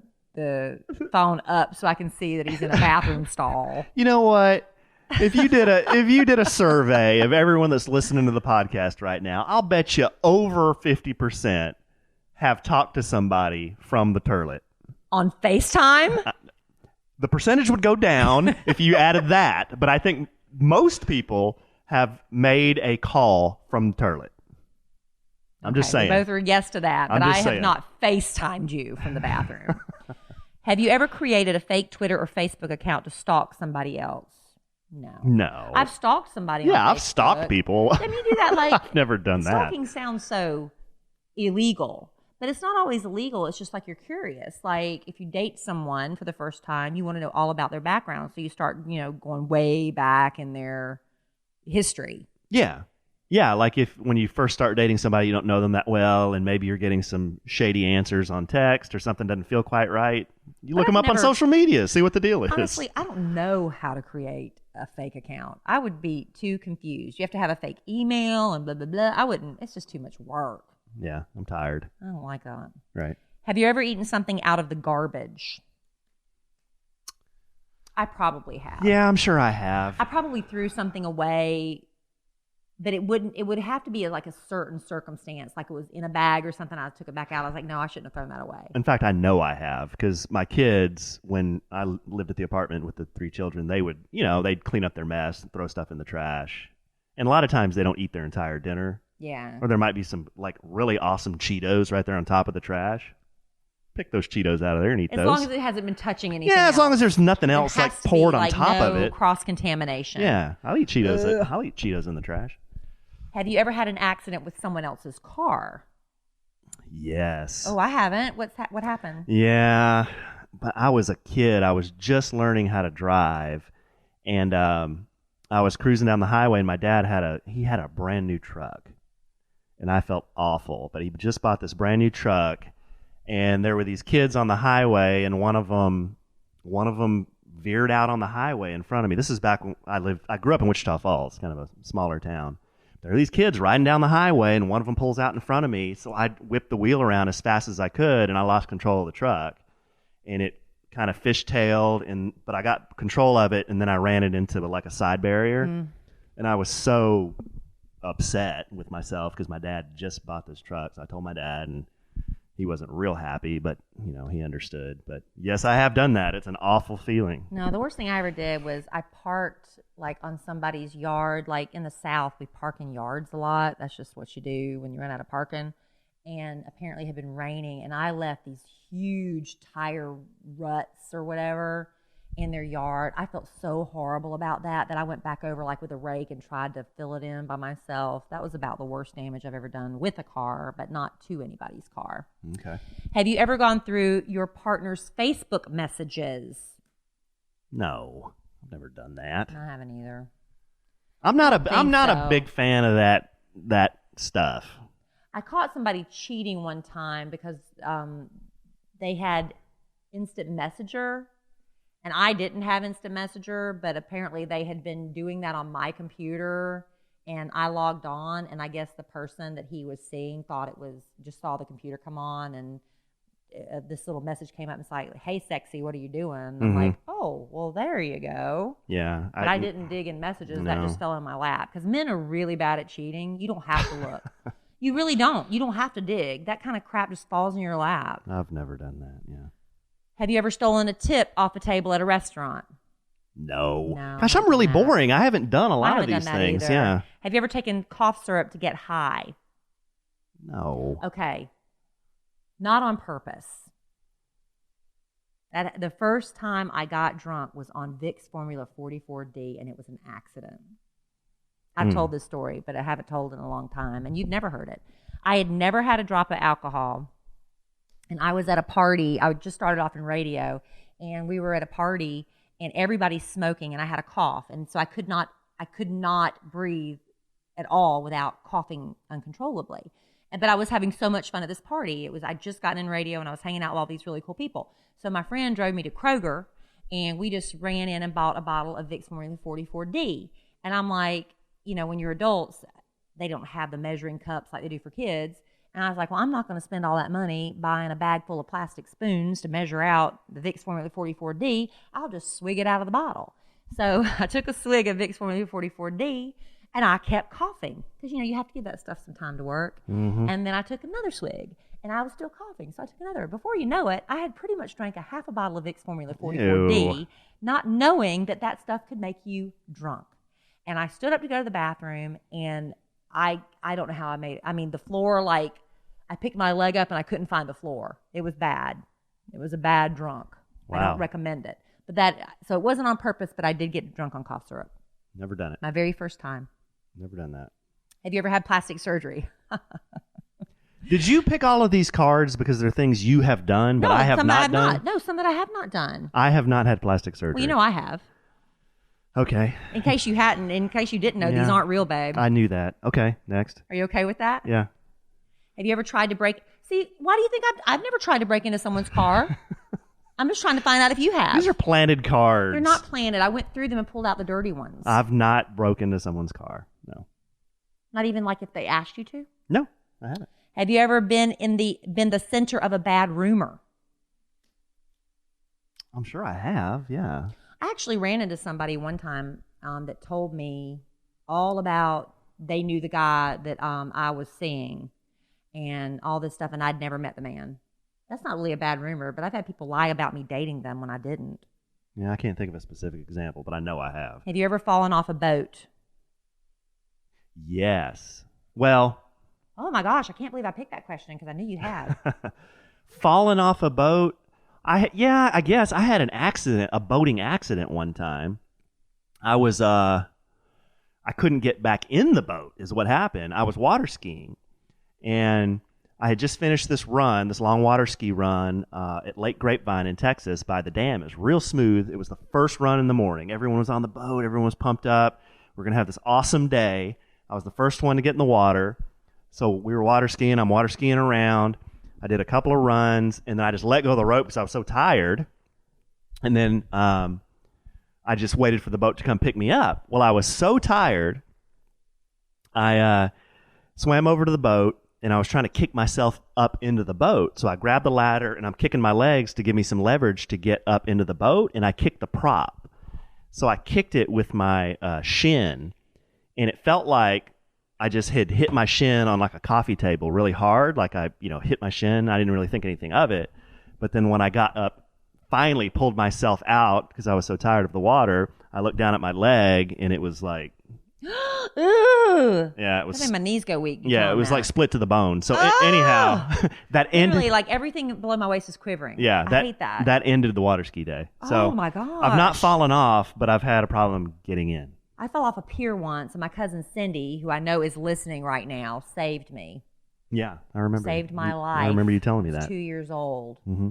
Speaker 1: phone up so I can see that he's in a bathroom stall.
Speaker 2: You know what? If you did a survey of everyone that's listening to the podcast right now, I'll bet you over 50% have talked to somebody from the toilet.
Speaker 1: On FaceTime?
Speaker 2: The percentage would go down if you added that, but I think most people have made a call from the toilet. I'm just saying.
Speaker 1: We both are yes to that, but I have not FaceTimed you from the bathroom. Have you ever created a fake Twitter or Facebook account to stalk somebody else? No. I've stalked somebody on Facebook.
Speaker 2: I've stalked people.
Speaker 1: Let me do that.
Speaker 2: I've never done that.
Speaker 1: Stalking sounds so illegal. But it's not always illegal. It's just like you're curious. Like if you date someone for the first time, you want to know all about their background. So you start, going way back in their history.
Speaker 2: Yeah. Yeah, like when you first start dating somebody, you don't know them that well, and maybe you're getting some shady answers on text or something doesn't feel quite right. You look them up on social media, see what the deal is.
Speaker 1: Honestly, I don't know how to create a fake account. I would be too confused. You have to have a fake email and blah, blah, blah. I wouldn't. It's just too much work.
Speaker 2: Yeah, I'm tired.
Speaker 1: I don't like that.
Speaker 2: Right.
Speaker 1: Have you ever eaten something out of the garbage? I probably have.
Speaker 2: Yeah, I'm sure I have.
Speaker 1: I probably threw something away. But it would have to be like a certain circumstance, like it was in a bag or something. I took it back out. I was like, no, I shouldn't have thrown that away.
Speaker 2: In fact, I know I have, because my kids, when I lived at the apartment with the 3 children, they would, they'd clean up their mess and throw stuff in the trash. And a lot of times they don't eat their entire dinner.
Speaker 1: Yeah.
Speaker 2: Or there might be some like really awesome Cheetos right there on top of the trash. Pick those Cheetos out of there and eat those.
Speaker 1: As long as it hasn't been touching anything
Speaker 2: Yeah, as
Speaker 1: else.
Speaker 2: long as there's nothing else like poured on top of it.
Speaker 1: Cross-contamination.
Speaker 2: Yeah, I'll eat Cheetos. I'll eat Cheetos in the trash.
Speaker 1: Have you ever had an accident with someone else's car?
Speaker 2: Yes.
Speaker 1: Oh, I haven't. What happened?
Speaker 2: Yeah, but I was a kid. I was just learning how to drive, and I was cruising down the highway, and my dad had a brand new truck, and I felt awful. But he just bought this brand new truck, and there were these kids on the highway, and one of them veered out on the highway in front of me. This is back when I grew up in Wichita Falls, kind of a smaller town. There are these kids riding down the highway, and one of them pulls out in front of me. So I whipped the wheel around as fast as I could, and I lost control of the truck. And it kind of fishtailed, but I got control of it, and then I ran it into like a side barrier. And I was so upset with myself because my dad just bought this truck. So I told my dad, and he wasn't real happy, but he understood. But yes, I have done that. It's an awful feeling.
Speaker 1: No, the worst thing I ever did was I parked like on somebody's yard. Like in the South, we park in yards a lot. That's just what you do when you run out of parking. And apparently it had been raining, and I left these huge tire ruts or whatever in their yard. I felt so horrible about that I went back over like with a rake and tried to fill it in by myself. That was about the worst damage I've ever done with a car, but not to anybody's car.
Speaker 2: Okay.
Speaker 1: Have you ever gone through your partner's Facebook messages?
Speaker 2: No, I've never done that.
Speaker 1: I haven't either.
Speaker 2: I'm not a big fan of that stuff.
Speaker 1: I caught somebody cheating one time because they had Instant Messenger. And I didn't have Instant Messenger, but apparently they had been doing that on my computer, and I logged on, and I guess the person that he was seeing thought it was, just saw the computer come on, and this little message came up, and it's like, hey, sexy, what are you doing? I'm like, oh, well, there you go.
Speaker 2: Yeah.
Speaker 1: But I didn't dig in messages. No. That just fell in my lap. Because men are really bad at cheating. You don't have to look. You really don't. You don't have to dig. That kind of crap just falls in your lap.
Speaker 2: I've never done that, yeah.
Speaker 1: Have you ever stolen a tip off a table at a restaurant?
Speaker 2: No. Gosh, I'm really boring. I haven't done a lot of these things.
Speaker 1: Either.
Speaker 2: Yeah.
Speaker 1: Have you ever taken cough syrup to get high?
Speaker 2: No.
Speaker 1: Okay. Not on purpose. The first time I got drunk was on Vicks Formula 44D, and it was an accident. I've told this story, but I haven't told it in a long time, and you've never heard it. I had never had a drop of alcohol. And I was at a party. I just started off in radio, and we were at a party, and everybody's smoking, and I had a cough, and so I could not breathe at all without coughing uncontrollably. But I was having so much fun at this party. I'd just gotten in radio, and I was hanging out with all these really cool people. So my friend drove me to Kroger, and we just ran in and bought a bottle of Vicks Formula 44D. And I'm like, when you're adults, they don't have the measuring cups like they do for kids. And I was like, well, I'm not going to spend all that money buying a bag full of plastic spoons to measure out the Vicks Formula 44D. I'll just swig it out of the bottle. So I took a swig of Vicks Formula 44D, and I kept coughing because, you have to give that stuff some time to work. And then I took another swig, and I was still coughing. So I took another. Before you know it, I had pretty much drank a half a bottle of Vicks Formula 44D, not knowing that stuff could make you drunk. And I stood up to go to the bathroom, and I don't know how I made it. I mean, the floor, like, I picked my leg up and I couldn't find the floor. It was bad. It was a bad drunk. Wow. I don't recommend it. So it wasn't on purpose, but I did get drunk on cough syrup.
Speaker 2: Never done it.
Speaker 1: My very first time.
Speaker 2: Never done that.
Speaker 1: Have you ever had plastic surgery?
Speaker 2: Did you pick all of these cards because they're things you have done, but I have not done?
Speaker 1: No, some that I have not done.
Speaker 2: I have not had plastic surgery.
Speaker 1: Well, you know I have.
Speaker 2: Okay.
Speaker 1: In case you didn't know, these aren't real, babe.
Speaker 2: I knew that. Okay, next.
Speaker 1: Are you okay with that?
Speaker 2: Yeah.
Speaker 1: Have you ever tried to break? See, why do you think I've never tried to break into someone's car? I'm just trying to find out if you have.
Speaker 2: These are planted cards.
Speaker 1: They're not planted. I went through them and pulled out the dirty ones.
Speaker 2: I've not broken into someone's car. No.
Speaker 1: Not even like if they asked you to?
Speaker 2: No, I haven't.
Speaker 1: Have you ever been the center of a bad rumor?
Speaker 2: I'm sure I have, yeah.
Speaker 1: I actually ran into somebody one time that told me all about they knew the guy that I was seeing and all this stuff, and I'd never met the man. That's not really a bad rumor, but I've had people lie about me dating them when I didn't.
Speaker 2: Yeah, I can't think of a specific example, but I know I have.
Speaker 1: Have you ever fallen off a boat?
Speaker 2: Yes. Well.
Speaker 1: Oh my gosh, I can't believe I picked that question because I knew you had.
Speaker 2: Fallen off a boat? I guess I had a boating accident one time. I couldn't get back in the boat is what happened. I was water skiing, and I had just finished this long water ski run at Lake Grapevine in Texas by the dam. It was real smooth. It was the first run in the morning. Everyone was on the boat. Everyone was pumped up. We're going to have this awesome day. I was the first one to get in the water. So we were water skiing. I'm water skiing around. I did a couple of runs, and then I just let go of the rope because I was so tired. And then I just waited for the boat to come pick me up. Well, I was so tired, I swam over to the boat, and I was trying to kick myself up into the boat. So I grabbed the ladder, and I'm kicking my legs to give me some leverage to get up into the boat, and I kicked the prop. So I kicked it with my shin, and it felt like I just had hit my shin on like a coffee table really hard. Like I, hit my shin. I didn't really think anything of it. But then when I got up, finally pulled myself out because I was so tired of the water, I looked down at my leg and it was like,
Speaker 1: ooh.
Speaker 2: Yeah, it was.
Speaker 1: I think my knees go weak.
Speaker 2: Yeah, it was like split to the bone. So anyhow, that ended.
Speaker 1: Literally, like everything below my waist is quivering.
Speaker 2: Yeah,
Speaker 1: I hate that.
Speaker 2: That ended the water ski day. So
Speaker 1: oh my gosh.
Speaker 2: I've not fallen off, but I've had a problem getting in.
Speaker 1: I fell off a pier once, and my cousin Cindy, who I know is listening right now, saved me.
Speaker 2: Yeah, I remember.
Speaker 1: Saved my life.
Speaker 2: I remember you telling me
Speaker 1: I was
Speaker 2: that.
Speaker 1: 2 years old.
Speaker 2: Mm-hmm.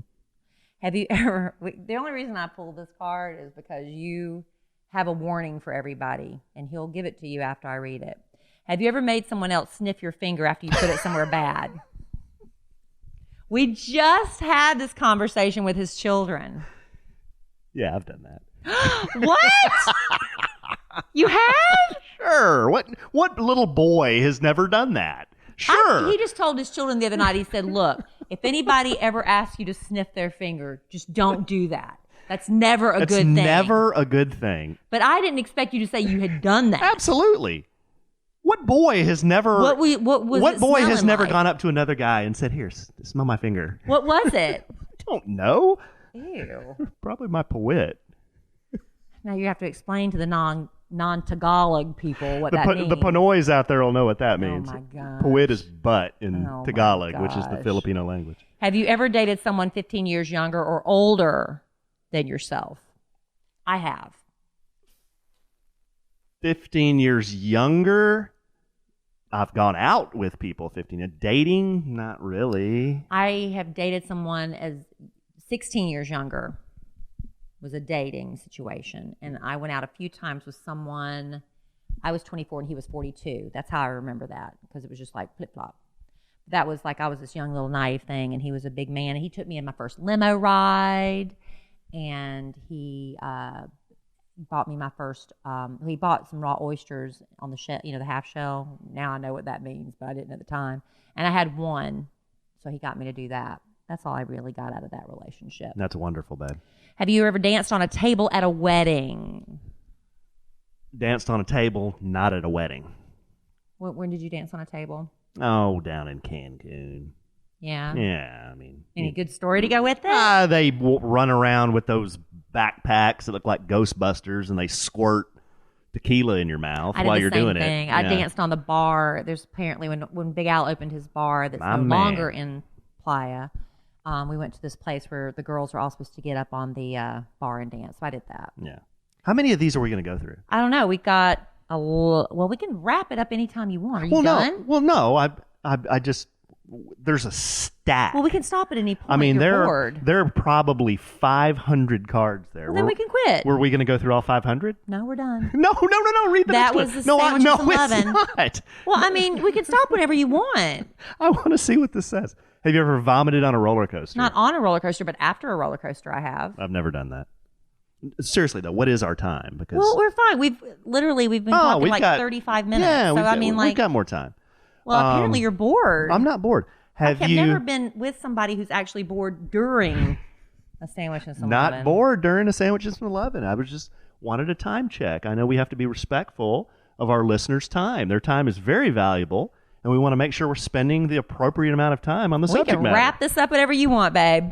Speaker 1: Have you ever? The only reason I pulled this card is because you have a warning for everybody, and he'll give it to you after I read it. Have you ever made someone else sniff your finger after you put it somewhere bad? We just had this conversation with his children.
Speaker 2: Yeah, I've done that.
Speaker 1: What? You have?
Speaker 2: Sure. What little boy has never done that? Sure.
Speaker 1: He just told his children the other night, he said, look, if anybody ever asks you to sniff their finger, just don't do that. That's never a good thing.
Speaker 2: It's never a good thing.
Speaker 1: But I didn't expect you to say you had done that.
Speaker 2: Absolutely. What boy has never
Speaker 1: What
Speaker 2: boy has never
Speaker 1: like?
Speaker 2: Gone up to another guy and said, "Here, smell my finger"?
Speaker 1: What was it?
Speaker 2: I don't know.
Speaker 1: Ew.
Speaker 2: Probably my pawit.
Speaker 1: Now you have to explain to the non-Tagalog people what that means.
Speaker 2: The Pinoys out there will know what that means.
Speaker 1: Oh my gosh.
Speaker 2: Pawit is butt in
Speaker 1: Oh
Speaker 2: Tagalog, which is the Filipino language.
Speaker 1: Have you ever dated someone 15 years younger or older than yourself? I have.
Speaker 2: 15 years younger? I've gone out with people 15. Dating? Not really.
Speaker 1: I have dated someone as 16 years younger. It was a dating situation. And I went out a few times with someone. I was 24 and he was 42. That's how I remember that, because it was just like flip-flop. That was like I was this young little naive thing, and he was a big man. And he took me in my first limo ride, and he bought me my first, he bought some raw oysters on the shell, the half shell. Now I know what that means, but I didn't at the time. And I had one, so he got me to do that. That's all I really got out of that relationship.
Speaker 2: That's wonderful, babe.
Speaker 1: Have you ever danced on a table at a wedding?
Speaker 2: Danced on a table, not at a wedding.
Speaker 1: When did you dance on a table?
Speaker 2: Oh, down in Cancun.
Speaker 1: Yeah?
Speaker 2: Yeah, I mean.
Speaker 1: Any good story to go with it?
Speaker 2: They run around with those backpacks that look like Ghostbusters, and they squirt tequila in your mouth while you're doing it.
Speaker 1: I danced on the bar. There's apparently, when Big Al opened his bar that's no longer in Playa, we went to this place where the girls were all supposed to get up on the bar and dance. So I did that.
Speaker 2: Yeah. How many of these are we going to go through?
Speaker 1: I don't know. We got we can wrap it up anytime you want. Are you done?
Speaker 2: No. I just there's a stack.
Speaker 1: Well, we can stop at any point.
Speaker 2: I mean,
Speaker 1: You're bored.
Speaker 2: there are probably 500 cards there.
Speaker 1: Well, then we can quit.
Speaker 2: Were we going to go through all 500?
Speaker 1: No, we're done.
Speaker 2: No. Read the
Speaker 1: That
Speaker 2: next
Speaker 1: was
Speaker 2: one.
Speaker 1: the
Speaker 2: No,
Speaker 1: Sandwiches
Speaker 2: it's
Speaker 1: 11.
Speaker 2: not.
Speaker 1: Well, I mean, we can stop whenever you want.
Speaker 2: I want to see what this says. Have you ever vomited on a roller coaster?
Speaker 1: Not on a roller coaster, but after a roller coaster, I have.
Speaker 2: I've never done that. Seriously though, what is our time? Because
Speaker 1: Well, we're fine. We've been talking
Speaker 2: we've
Speaker 1: like
Speaker 2: got
Speaker 1: 35 minutes.
Speaker 2: Yeah,
Speaker 1: so
Speaker 2: we've
Speaker 1: I
Speaker 2: got,
Speaker 1: mean,
Speaker 2: we've got more time.
Speaker 1: Well, apparently you're bored.
Speaker 2: I'm not bored. Have
Speaker 1: I've
Speaker 2: you
Speaker 1: never been with somebody who's actually bored during a sandwich and some
Speaker 2: not
Speaker 1: lemon.
Speaker 2: bored during a Sandwiches from 11? I was just wanted a time check. I know we have to be respectful of our listeners' time. Their time is very valuable, and we want to make sure we're spending the appropriate amount of time on the subject
Speaker 1: We
Speaker 2: matter.
Speaker 1: can wrap this up whatever you want, babe.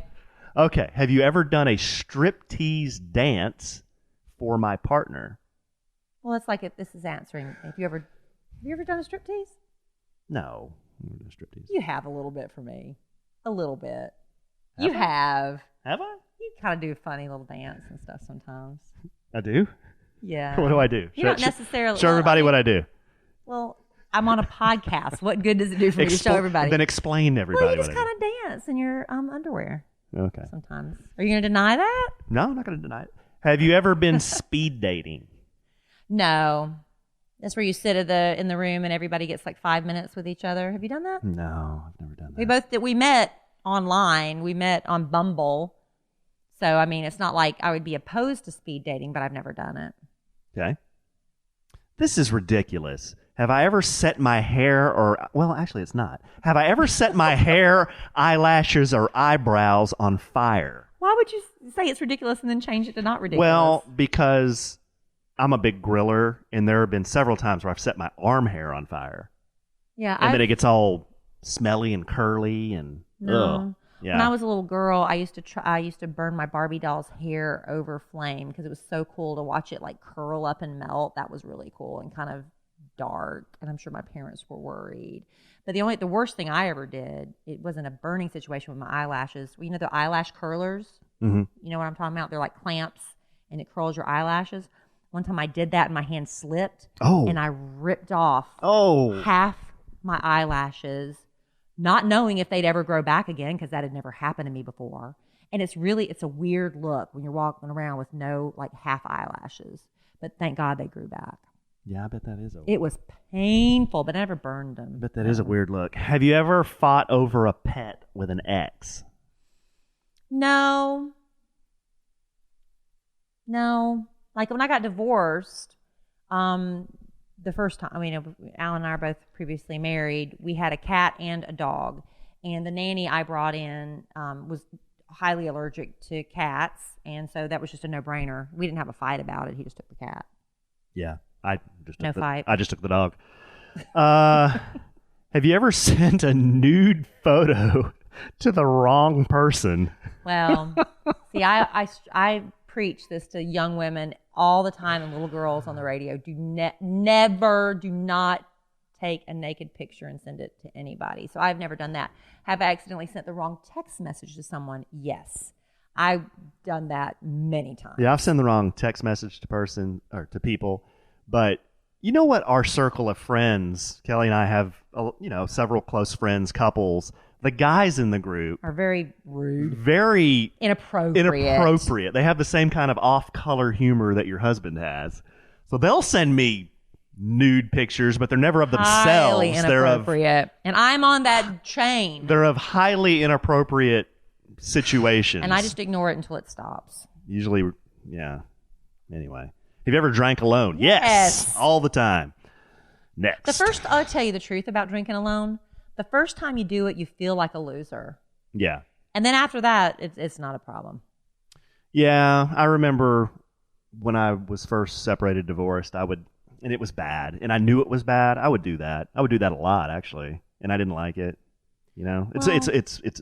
Speaker 2: Okay. Have you ever done a striptease dance for my partner?
Speaker 1: Well, it's like if this is answering. Have you ever done a striptease?
Speaker 2: No. I never done a striptease.
Speaker 1: You have a little bit for me. A little bit. You have.
Speaker 2: Have I?
Speaker 1: You kind of do a funny little dance and stuff sometimes.
Speaker 2: I do?
Speaker 1: Yeah.
Speaker 2: What do I do?
Speaker 1: You don't necessarily.
Speaker 2: Show everybody what I do.
Speaker 1: Well, I'm on a podcast. What good does it do for me to show everybody?
Speaker 2: Then explain to everybody
Speaker 1: Well, you just
Speaker 2: what I
Speaker 1: kind of dance in your underwear
Speaker 2: do. Okay.
Speaker 1: sometimes. Are you going to deny that?
Speaker 2: No, I'm not going to deny it. Have you ever been speed dating?
Speaker 1: No. That's where you sit in the room and everybody gets like 5 minutes with each other. Have you done that?
Speaker 2: No, I've never done that.
Speaker 1: We met online. We met on Bumble. So, I mean, it's not like I would be opposed to speed dating, but I've never done it.
Speaker 2: Okay. This is ridiculous. Have I ever set my hair well, actually, it's not. Have I ever set my hair, eyelashes, or eyebrows on fire?
Speaker 1: Why would you say it's ridiculous and then change it to not ridiculous?
Speaker 2: Well, because I'm a big griller, and there have been several times where I've set my arm hair on fire.
Speaker 1: Yeah.
Speaker 2: And then it gets all smelly and curly and ugh. Yeah.
Speaker 1: When I was a little girl, I used to burn my Barbie doll's hair over flame because it was so cool to watch it like curl up and melt. That was really cool and kind of dark. And I'm sure my parents were worried. But the worst thing I ever did, it wasn't a burning situation with my eyelashes. You know the eyelash curlers?
Speaker 2: Mm-hmm.
Speaker 1: You know what I'm talking about? They're like clamps and it curls your eyelashes. One time I did that and my hand slipped.
Speaker 2: Oh.
Speaker 1: And I ripped off
Speaker 2: Oh.
Speaker 1: half my eyelashes, not knowing if they'd ever grow back again because that had never happened to me before. And it's a weird look when you're walking around with no like half eyelashes. But thank God they grew back.
Speaker 2: Yeah, I bet that is
Speaker 1: It was painful, but I never burned them.
Speaker 2: I bet that is a weird look. Have you ever fought over a pet with an ex?
Speaker 1: No. Like when I got divorced, the first time, Alan and I are both previously married. We had a cat and a dog. And the nanny I brought in was highly allergic to cats. And so that was just a no-brainer. We didn't have a fight about it. He just took the cat.
Speaker 2: Yeah. I just took the dog. Have you ever sent a nude photo to the wrong person?
Speaker 1: Well, see, I preach this to young women all the time and little girls on the radio. Do not take a naked picture and send it to anybody. So I've never done that. Have I accidentally sent the wrong text message to someone? Yes. I've done that many times.
Speaker 2: Yeah, I've sent the wrong text message to people. But you know what? Our circle of friends, Kelly and I have, several close friends, couples. The guys in the group
Speaker 1: are very rude,
Speaker 2: very
Speaker 1: inappropriate.
Speaker 2: They have the same kind of off-color humor that your husband has. So they'll send me nude pictures, but they're never of themselves.
Speaker 1: Highly inappropriate. And I'm on that chain.
Speaker 2: They're of highly inappropriate situations.
Speaker 1: And I just ignore it until it stops.
Speaker 2: Usually, yeah. Anyway. Have you ever drank alone?
Speaker 1: Yes.
Speaker 2: All the time. Next.
Speaker 1: I'll tell you the truth about drinking alone. The first time you do it, you feel like a loser.
Speaker 2: Yeah.
Speaker 1: And then after that, it's not a problem.
Speaker 2: Yeah. I remember when I was first separated, divorced, and it was bad. And I knew it was bad. I would do that. I would do that a lot, actually. And I didn't like it. It's
Speaker 1: I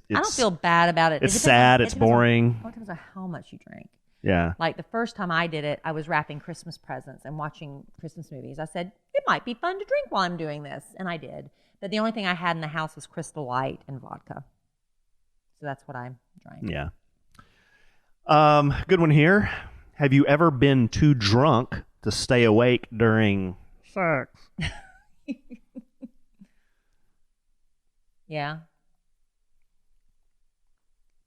Speaker 1: don't feel bad about it.
Speaker 2: It's sad. It's boring.
Speaker 1: It depends on how much you drink.
Speaker 2: Yeah.
Speaker 1: Like the first time I did it, I was wrapping Christmas presents and watching Christmas movies. I said, it might be fun to drink while I'm doing this. And I did. But the only thing I had in the house was Crystal Light and vodka. So that's what I drank.
Speaker 2: Yeah. Good one here. Have you ever been too drunk to stay awake during sex?
Speaker 1: Yeah.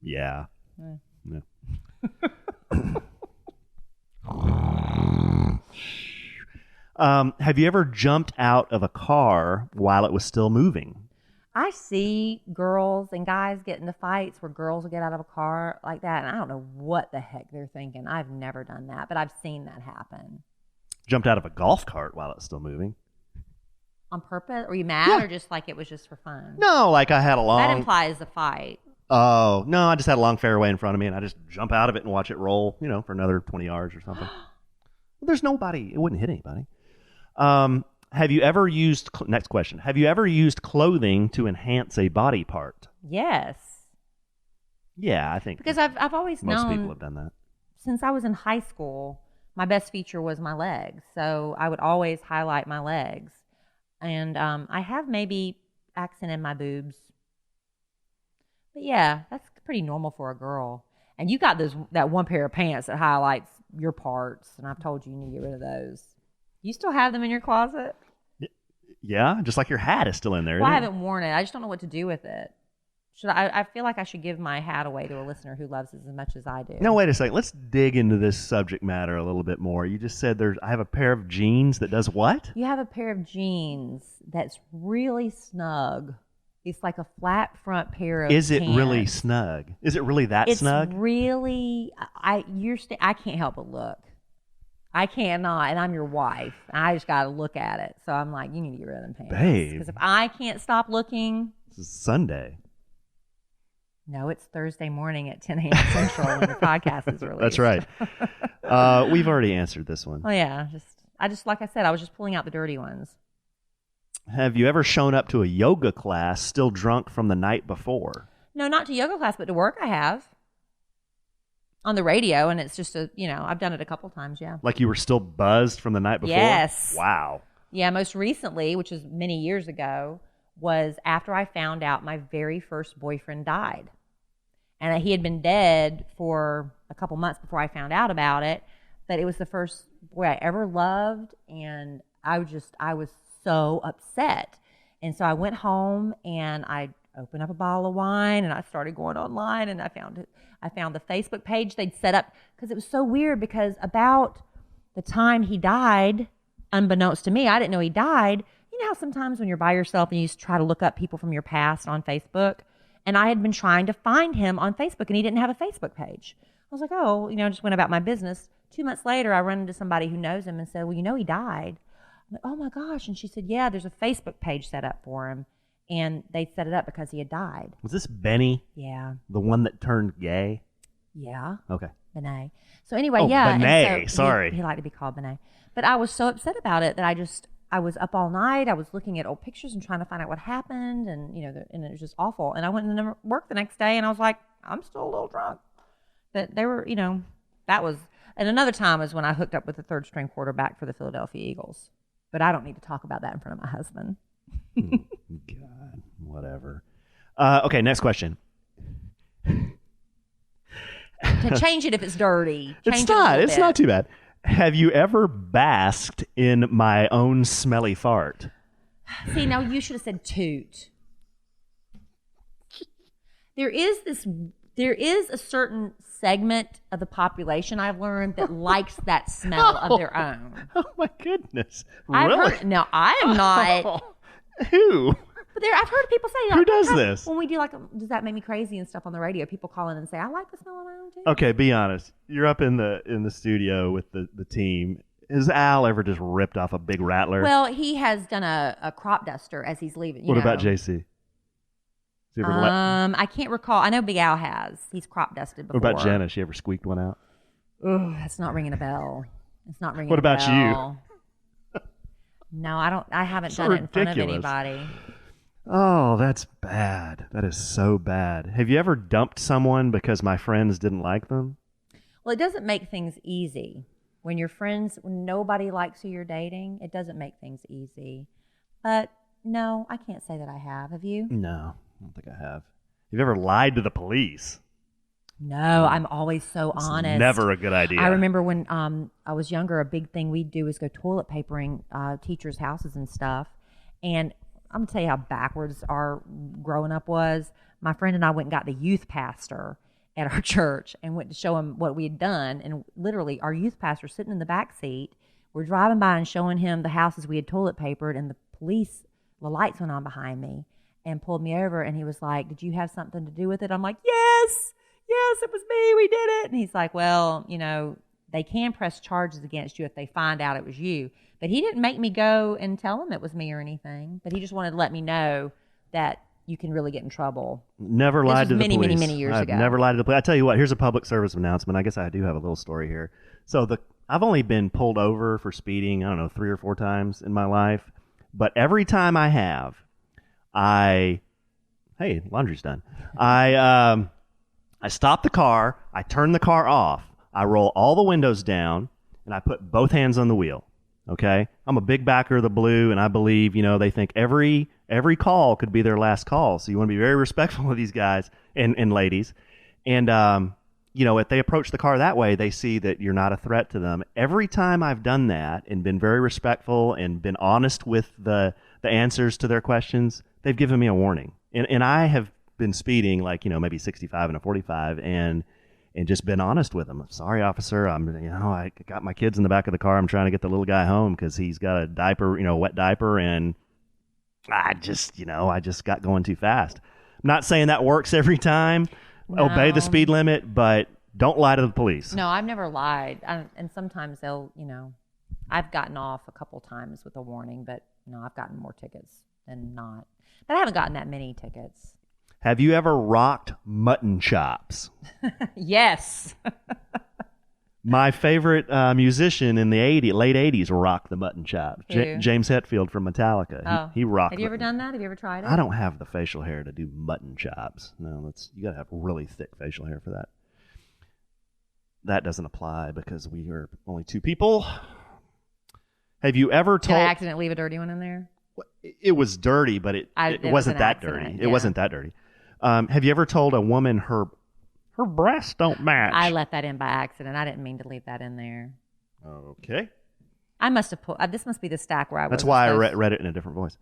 Speaker 2: Yeah.
Speaker 1: Mm.
Speaker 2: Yeah. Have you ever jumped out of a car while it was still moving?
Speaker 1: I see girls and guys get into fights where girls will get out of a car like that, and I don't know what the heck they're thinking. I've never done that, but I've seen that happen.
Speaker 2: Jumped out of a golf cart while it was still moving?
Speaker 1: On purpose? Were you mad
Speaker 2: Yeah.
Speaker 1: or just like it was just for fun?
Speaker 2: No, like I had a long...
Speaker 1: That implies a fight.
Speaker 2: Oh, no, I just had a long fairway in front of me, and I just jump out of it and watch it roll, for another 20 yards or something. There's nobody. It wouldn't hit anybody. Have you ever used... Next question. Have you ever used clothing to enhance a body part?
Speaker 1: Yes.
Speaker 2: Yeah, I think
Speaker 1: Because I've always
Speaker 2: most
Speaker 1: known...
Speaker 2: people have done that.
Speaker 1: Since I was in high school, my best feature was my legs. So I would always highlight my legs. And I have maybe accented my boobs. But yeah, that's pretty normal for a girl. And you got that one pair of pants that highlights your parts, and I've told you need to get rid of those. You still have them in your closet?
Speaker 2: Yeah, just like your hat is still in there.
Speaker 1: Well, I haven't worn it. I just don't know what to do with it. I feel like I should give my hat away to a listener who loves it as much as I do.
Speaker 2: No, wait a second. Let's dig into this subject matter a little bit more. You just said I have a pair of jeans that does what?
Speaker 1: You have a pair of jeans that's really snug. It's like a flat front pair of
Speaker 2: Is it
Speaker 1: pants.
Speaker 2: really snug? Is it really that snug?
Speaker 1: It's really, I can't help but look. I cannot, and I'm your wife. I just got to look at it. So I'm like, you need to get rid of them pants.
Speaker 2: Babe.
Speaker 1: Because if I can't stop looking.
Speaker 2: This is Sunday.
Speaker 1: No, it's Thursday morning at 10 a.m. Central when the podcast is released.
Speaker 2: That's right. We've already answered this one.
Speaker 1: Oh, yeah. I just, like I said, I was just pulling out the dirty ones.
Speaker 2: Have you ever shown up to a yoga class still drunk from the night before?
Speaker 1: No, not to yoga class, but to work I have. On the radio, and it's just I've done it a couple times, yeah.
Speaker 2: Like you were still buzzed from the night before?
Speaker 1: Yes.
Speaker 2: Wow.
Speaker 1: Yeah, most recently, which was many years ago, was after I found out my very first boyfriend died. And he had been dead for a couple months before I found out about it, but it was the first boy I ever loved, and I was so upset. And so I went home and I opened up a bottle of wine and I started going online, and I found the Facebook page they'd set up, because it was so weird, because about the time he died, unbeknownst to me, I didn't know he died. You know how sometimes when you're by yourself and you just try to look up people from your past on Facebook? And I had been trying to find him on Facebook, and he didn't have a Facebook page. I was like, oh, just went about my business. 2 months later, I run into somebody who knows him and said, well, he died. I'm like, oh my gosh. And she said, yeah, there's a Facebook page set up for him. And they set it up because he had died.
Speaker 2: Was this Benny?
Speaker 1: Yeah.
Speaker 2: The one that turned gay?
Speaker 1: Yeah.
Speaker 2: Okay.
Speaker 1: Benet. So anyway,
Speaker 2: Oh,
Speaker 1: yeah.
Speaker 2: Benet,
Speaker 1: and so
Speaker 2: sorry.
Speaker 1: He liked to be called Benet. But I was so upset about it that I was up all night. I was looking at old pictures and trying to find out what happened. And, and it was just awful. And I went into work the next day and I was like, I'm still a little drunk. But they were, that was, and another time was when I hooked up with the third string quarterback for the Philadelphia Eagles. But I don't need to talk about that in front of my husband.
Speaker 2: God, whatever. Okay, next question.
Speaker 1: To change it if it's dirty.
Speaker 2: It's not. It's not too bad. Have you ever basked in my own smelly fart?
Speaker 1: See, now you should have said toot. There is a certain segment of the population, I've learned, that likes that smell of their own.
Speaker 2: Oh my goodness!
Speaker 1: Really? No, I am not.
Speaker 2: Who?
Speaker 1: But I've heard people say,
Speaker 2: Who does this?
Speaker 1: When we do does that make me crazy and stuff on the radio? People call in and say, I like the smell of my own too.
Speaker 2: Okay, be honest. You're up in the studio with the team. Has Al ever just ripped off a big rattler?
Speaker 1: Well, he has done a crop duster as he's leaving.
Speaker 2: What about JC?
Speaker 1: I can't recall. I know Big Al has. He's crop dusted before.
Speaker 2: What about Jenna? She ever squeaked one out?
Speaker 1: Ugh, that's not ringing a bell. It's not ringing
Speaker 2: What
Speaker 1: a bell.
Speaker 2: about
Speaker 1: you? No, I don't. I haven't
Speaker 2: So
Speaker 1: done it in front of
Speaker 2: ridiculous.
Speaker 1: anybody.
Speaker 2: Oh, that's bad. That is so bad. Have you ever dumped someone because my friends didn't like them?
Speaker 1: Well, it doesn't make things easy. When nobody likes who you're dating, it doesn't make things easy. But no, I can't say that I have. Have you?
Speaker 2: No, I don't think I have. You've ever lied to the police?
Speaker 1: No, I'm always so honest.
Speaker 2: Never a good idea.
Speaker 1: I remember when I was younger, a big thing we'd do is go toilet papering teachers' houses and stuff. And I'm going to tell you how backwards our growing up was. My friend and I went and got the youth pastor. at our church and went to show him what we had done. And literally, our youth pastor sitting in the back seat. We're driving by and showing him the houses we had toilet papered, and the lights went on behind me and pulled me over. And he was like, "Did you have something to do with it?" I'm like, "Yes, it was me. We did it." And he's like, "Well, they can press charges against you if they find out it was you." But he didn't make me go and tell him it was me or anything. But he just wanted to let me know that you can really get in trouble.
Speaker 2: Never lied to the police.
Speaker 1: Many years ago.
Speaker 2: Never lied to the police. I tell you what, here's a public service announcement. I guess I do have a little story here. So I've only been pulled over for speeding, I don't know, 3 or 4 times in my life. But every time I have, hey, laundry's done. I stop the car, I turn the car off, I roll all the windows down, and I put both hands on the wheel. Okay? I'm a big backer of the blue, and I believe, they think every call could be their last call. So you want to be very respectful of these guys and ladies. And, if they approach the car that way, they see that you're not a threat to them. Every time I've done that and been very respectful and been honest with the answers to their questions, they've given me a warning. And I have been speeding like, maybe 65 and a 45 and just been honest with them. Sorry, officer. I got my kids in the back of the car. I'm trying to get the little guy home because he's got a diaper, wet diaper, and I just got going too fast. I'm not saying that works every time. No. Obey the speed limit, but don't lie to the police.
Speaker 1: No, I've never lied. And sometimes they'll, I've gotten off a couple times with a warning, but I've gotten more tickets than not. But I haven't gotten that many tickets.
Speaker 2: Have you ever rocked mutton chops?
Speaker 1: Yes.
Speaker 2: My favorite musician in the late 80s rocked the mutton chops. James Hetfield from Metallica.
Speaker 1: Oh.
Speaker 2: He rocked.
Speaker 1: Have you ever done that? Have you ever tried it?
Speaker 2: I don't have the facial hair to do mutton chops. No, you got to have really thick facial hair for that. That doesn't apply because we are only 2 people. Have you ever told...
Speaker 1: Did I accidentally leave a dirty one in there?
Speaker 2: It was dirty, but it wasn't that dirty. Yeah. It wasn't that dirty. Have you ever told a woman her breasts don't match?
Speaker 1: I let that in by accident. I didn't mean to leave that in there.
Speaker 2: Okay.
Speaker 1: I must have pulled... this must be the stack where I was.
Speaker 2: That's why I read it in a different voice.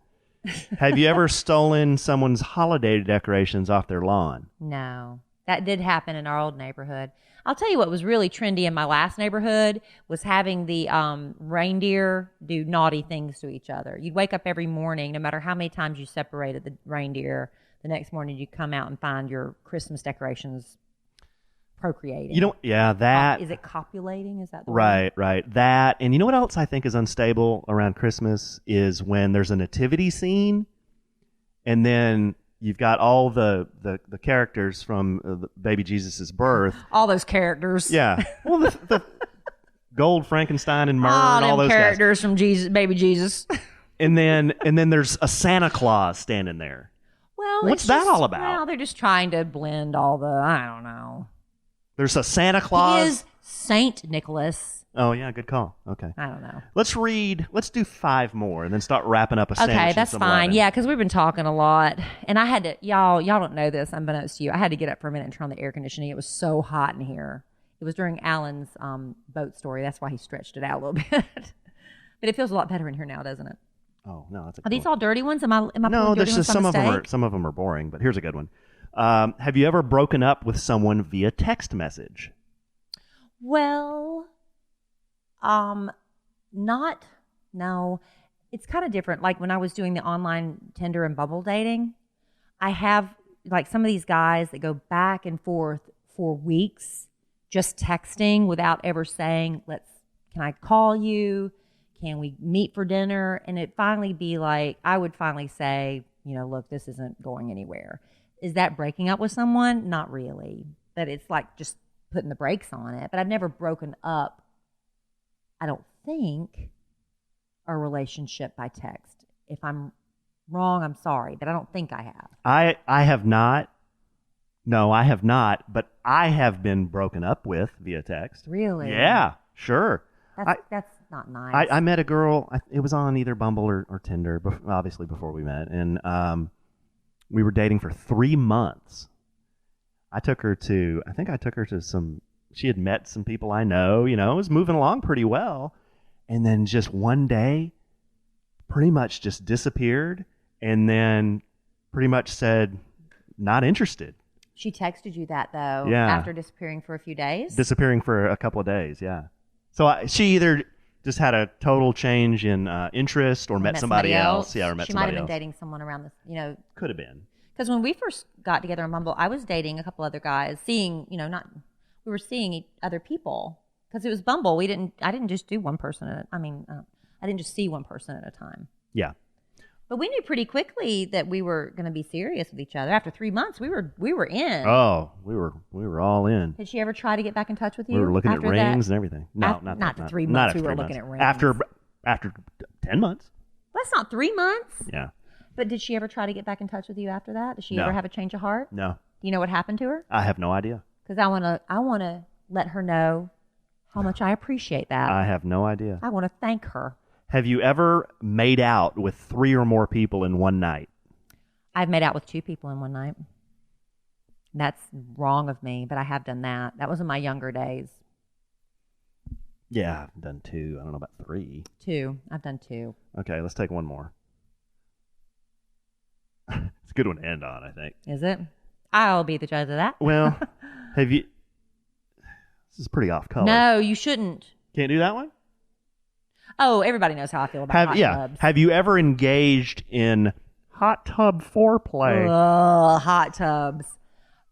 Speaker 2: Have you ever stolen someone's holiday decorations off their lawn?
Speaker 1: No. That did happen in our old neighborhood. I'll tell you what was really trendy in my last neighborhood was having the reindeer do naughty things to each other. You'd wake up every morning, no matter how many times you separated the reindeer, the next morning you'd come out and find your Christmas decorations procreating.
Speaker 2: That...
Speaker 1: Is it copulating? Is that the
Speaker 2: word? Right. That, and you know what else I think is unstable around Christmas is when there's a nativity scene, and then... You've got all the characters from baby Jesus' birth.
Speaker 1: All those characters.
Speaker 2: Yeah. Well, the Gold, Frankenstein, and Myrrh, and all those
Speaker 1: characters
Speaker 2: guys.
Speaker 1: From Jesus, baby Jesus.
Speaker 2: And then there's a Santa Claus standing there.
Speaker 1: Well,
Speaker 2: what's that all about?
Speaker 1: Well, they're just trying to blend all I don't know.
Speaker 2: There's a Santa Claus.
Speaker 1: He is Saint Nicholas.
Speaker 2: Oh, yeah, good call. Okay.
Speaker 1: I don't know.
Speaker 2: Let's do 5 more and then start wrapping up a sandwich.
Speaker 1: Okay, that's fine.
Speaker 2: 11.
Speaker 1: Yeah, because we've been talking a lot. And I had to, y'all don't know this, unbeknownst to you, I had to get up for a minute and turn on the air conditioning. It was so hot in here. It was during Alan's boat story. That's why he stretched it out a little bit. But it feels a lot better in here now, doesn't it?
Speaker 2: Oh, no. That's
Speaker 1: Are these all dirty ones? Am I
Speaker 2: No,
Speaker 1: there's
Speaker 2: just some of them are boring, but here's a good one. Have you ever broken up with someone via text message?
Speaker 1: Well... no, it's kind of different. Like when I was doing the online Tinder and Bumble dating, I have like some of these guys that go back and forth for weeks just texting without ever saying, can I call you? Can we meet for dinner? And it finally be like, I would finally say, look, this isn't going anywhere. Is that breaking up with someone? Not really. But it's like just putting the brakes on it. But I've never broken up, I don't think, a relationship by text. If I'm wrong, I'm sorry, but I don't think I have.
Speaker 2: I have not. No, I have not, but I have been broken up with via text.
Speaker 1: Really?
Speaker 2: Yeah, sure.
Speaker 1: That's not nice.
Speaker 2: I met a girl, it was on either Bumble or Tinder, obviously before we met, and we were dating for 3 months. I took her to some... She had met some people I know, it was moving along pretty well. And then just one day, pretty much just disappeared and then pretty much said, not interested.
Speaker 1: She texted you that, though,
Speaker 2: Yeah.
Speaker 1: after disappearing for a few days?
Speaker 2: Disappearing for a couple of days, yeah. So she either just had a total change in interest or met somebody else. Yeah, or met
Speaker 1: She
Speaker 2: somebody
Speaker 1: might have
Speaker 2: else.
Speaker 1: been dating someone around this,
Speaker 2: Could have been.
Speaker 1: because when we first got together on Bumble, I was dating a couple other guys, we were seeing other people because it was Bumble. I didn't just do one person I didn't just see one person at a time.
Speaker 2: Yeah.
Speaker 1: But we knew pretty quickly that we were going to be serious with each other. After 3 months, we were in.
Speaker 2: Oh, we were all in.
Speaker 1: Did she ever try to get back in touch with you?
Speaker 2: We were looking at
Speaker 1: after
Speaker 2: rings
Speaker 1: that?
Speaker 2: and everything. No, not
Speaker 1: the 3 months we were looking at rings.
Speaker 2: After 10 months.
Speaker 1: That's not 3 months.
Speaker 2: Yeah.
Speaker 1: But did she ever try to get back in touch with you after that? Did she
Speaker 2: No.
Speaker 1: ever have a change of heart?
Speaker 2: No.
Speaker 1: Do you know what happened to her?
Speaker 2: I have no idea.
Speaker 1: Because I want to let her know how much I appreciate that.
Speaker 2: I have no idea.
Speaker 1: I want to thank her.
Speaker 2: Have you ever made out with 3 or more people in one night?
Speaker 1: I've made out with 2 people in one night. That's wrong of me, but I have done that. That was in my younger days.
Speaker 2: Yeah, I've done 2. I don't know about 3.
Speaker 1: 2. I've done 2.
Speaker 2: Okay, let's take one more. It's a good one to end on, I think.
Speaker 1: Is it? I'll be the judge of that.
Speaker 2: Well, have you... This is pretty off color.
Speaker 1: No, you shouldn't.
Speaker 2: Can't do that one?
Speaker 1: Oh, everybody knows how I feel about hot tubs.
Speaker 2: Have you ever engaged in hot tub foreplay?
Speaker 1: Ugh, hot tubs.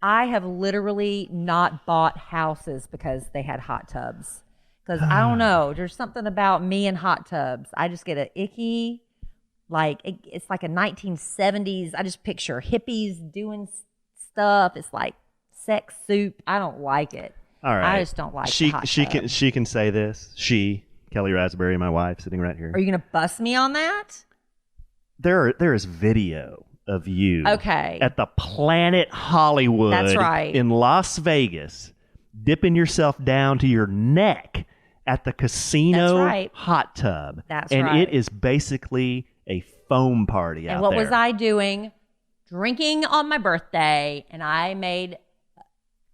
Speaker 1: I have literally not bought houses because they had hot tubs. Because I don't know, there's something about me and hot tubs. I just get an icky, it's like a 1970s. I just picture hippies doing stuff. It's like sex soup. I don't like it.
Speaker 2: All right.
Speaker 1: I just don't like the hot tub.
Speaker 2: She can say this. Kelly Raspberry, my wife, sitting right here.
Speaker 1: Are you going to bust me on that?
Speaker 2: There is video of you
Speaker 1: Okay.
Speaker 2: at the Planet Hollywood.
Speaker 1: That's right.
Speaker 2: In Las Vegas, dipping yourself down to your neck at the casino
Speaker 1: That's right.
Speaker 2: hot tub.
Speaker 1: That's
Speaker 2: and
Speaker 1: right.
Speaker 2: it is basically a foam party out there.
Speaker 1: And what was I doing? Drinking on my birthday, and I made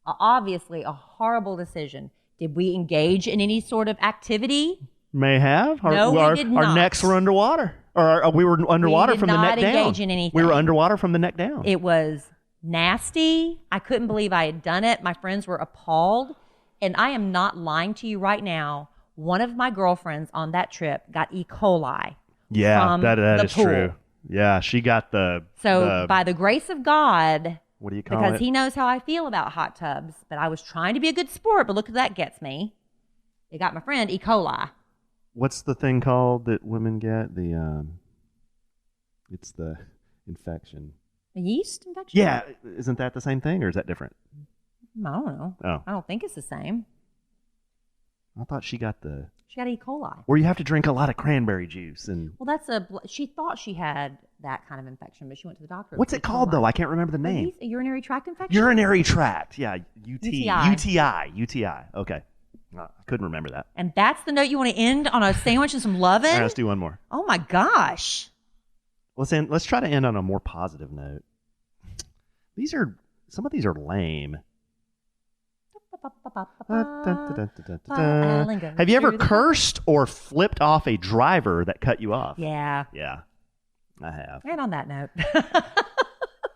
Speaker 1: obviously a horrible decision. Did we engage in any sort of activity?
Speaker 2: May have.
Speaker 1: No, we did not.
Speaker 2: Our necks were underwater. Or we were underwater from the neck down.
Speaker 1: We did not engage in anything.
Speaker 2: We were underwater from the neck down.
Speaker 1: It was nasty. I couldn't believe I had done it. My friends were appalled. And I am not lying to you right now. One of my girlfriends on that trip got E. coli.
Speaker 2: Yeah,
Speaker 1: from
Speaker 2: that
Speaker 1: the
Speaker 2: is
Speaker 1: pool.
Speaker 2: true. Yeah, she got the...
Speaker 1: So by the grace of God...
Speaker 2: What do you call
Speaker 1: because
Speaker 2: it?
Speaker 1: he knows how I feel about hot tubs. But I was trying to be a good sport, but look at that gets me. It got my friend E. coli.
Speaker 2: What's the thing called that women get? It's the infection.
Speaker 1: A yeast infection?
Speaker 2: Yeah, isn't that the same thing, or is that different?
Speaker 1: I don't know.
Speaker 2: Oh.
Speaker 1: I don't think it's the same.
Speaker 2: I thought she got
Speaker 1: She got E. coli.
Speaker 2: where you have to drink a lot of cranberry juice and...
Speaker 1: Well, she thought she had that kind of infection, but she went to the doctor.
Speaker 2: What's it called, though? I can't remember the name.
Speaker 1: A urinary tract infection?
Speaker 2: Urinary tract. Yeah,
Speaker 1: UTI.
Speaker 2: UTI. Okay. I couldn't remember that.
Speaker 1: And that's the note you want to end on a sandwich and some lovin'?
Speaker 2: All right, let's do one more.
Speaker 1: Oh, my gosh.
Speaker 2: Let's try to end on a more positive note. Some of these are lame. Have you ever cursed or flipped off a driver that cut you off?
Speaker 1: Yeah.
Speaker 2: Yeah, I have.
Speaker 1: And on that note.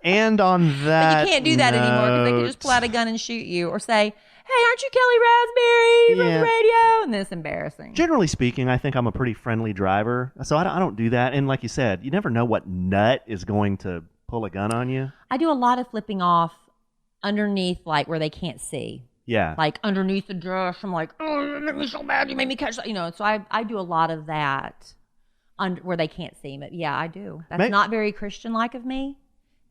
Speaker 2: And on that
Speaker 1: But you can't do that anymore because they can just pull out a gun and shoot you or say, hey, aren't you Kelly Raspberry from the radio? And then it's embarrassing.
Speaker 2: Generally speaking, I think I'm a pretty friendly driver. So I don't do that. And like you said, you never know what nut is going to pull a gun on you.
Speaker 1: I do a lot of flipping off underneath, like, where they can't see.
Speaker 2: Yeah.
Speaker 1: Like, underneath the dress. I'm like, oh, you made me so mad. You made me catch that. So I do a lot of that where they can't see. But, yeah, I do. That's not very Christian-like of me.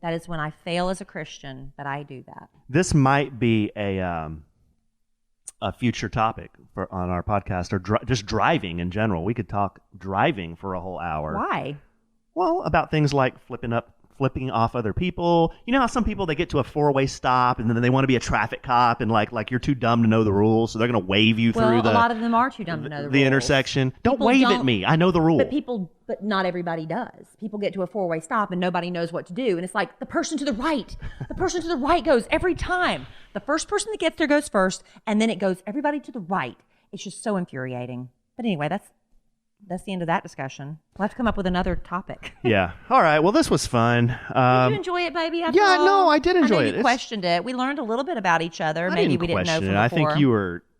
Speaker 1: That is when I fail as a Christian that I do that.
Speaker 2: This might be a future topic on our podcast, or just driving in general. We could talk driving for a whole hour.
Speaker 1: Why?
Speaker 2: Well, about things like flipping off other people. You know how some people, they get to a 4-way stop and then they want to be a traffic cop and like you're too dumb to know the rules, so they're going to wave you through
Speaker 1: a lot of them are too dumb to know the rules.
Speaker 2: The intersection. Don't wave at me. I know the rule.
Speaker 1: But not everybody does. People get to a 4-way stop and nobody knows what to do. And it's like the person to the right. The person to the right goes every time. The first person that gets there goes first, and then it goes everybody to the right. It's just so infuriating. But anyway, that's the end of that discussion. We'll have to come up with another topic.
Speaker 2: Yeah. All right. Well, this was fun.
Speaker 1: Did you enjoy it, baby? After
Speaker 2: Yeah,
Speaker 1: all?
Speaker 2: no, I did enjoy
Speaker 1: I know
Speaker 2: it.
Speaker 1: You questioned it. We learned a little bit about each other. Maybe we didn't know from before.
Speaker 2: I think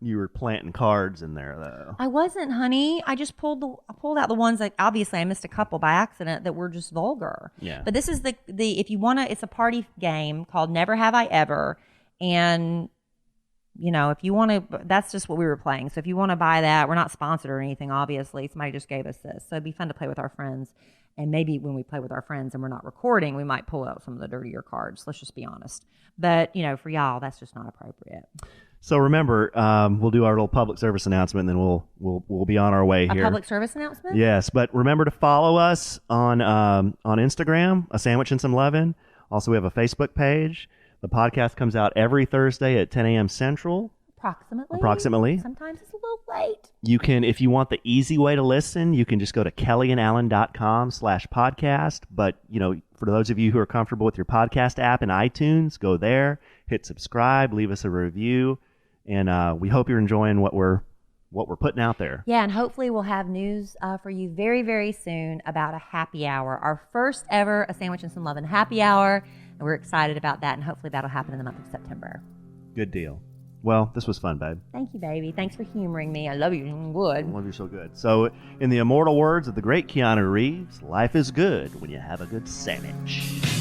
Speaker 2: you were planting cards in there, though.
Speaker 1: I wasn't, honey. I just pulled out the ones that obviously I missed a couple by accident that were just vulgar.
Speaker 2: Yeah.
Speaker 1: But this is the if you want to, it's a party game called Never Have I Ever, and if you want to, that's just what we were playing. So if you want to buy that, we're not sponsored or anything, obviously. Somebody just gave us this. So it'd be fun to play with our friends. And maybe when we play with our friends and we're not recording, we might pull out some of the dirtier cards. Let's just be honest. But, for y'all, that's just not appropriate.
Speaker 2: So remember, we'll do our little public service announcement, and then we'll be on our way here.
Speaker 1: A public service announcement?
Speaker 2: Yes, but remember to follow us on Instagram, A Sandwich and Some Lovin'. Also, we have a Facebook page. The podcast comes out every Thursday at 10 a.m. Central. Approximately.
Speaker 1: Sometimes it's a little late.
Speaker 2: You can, if you want the easy way to listen, you can just go to kellyandalan.com/podcast. But, for those of you who are comfortable with your podcast app in iTunes, go there, hit subscribe, leave us a review. And we hope you're enjoying what we're putting out there.
Speaker 1: Yeah, and hopefully we'll have news for you very, very soon about a happy hour. Our first ever A Sandwich and Some Lovin' happy hour. And we're excited about that, and hopefully that'll happen in the month of September.
Speaker 2: Good deal. Well, this was fun, babe.
Speaker 1: Thank you, baby. Thanks for humoring me. I love you. Good.
Speaker 2: I love you so good. So, in the immortal words of the great Keanu Reeves, life is good when you have a good sandwich.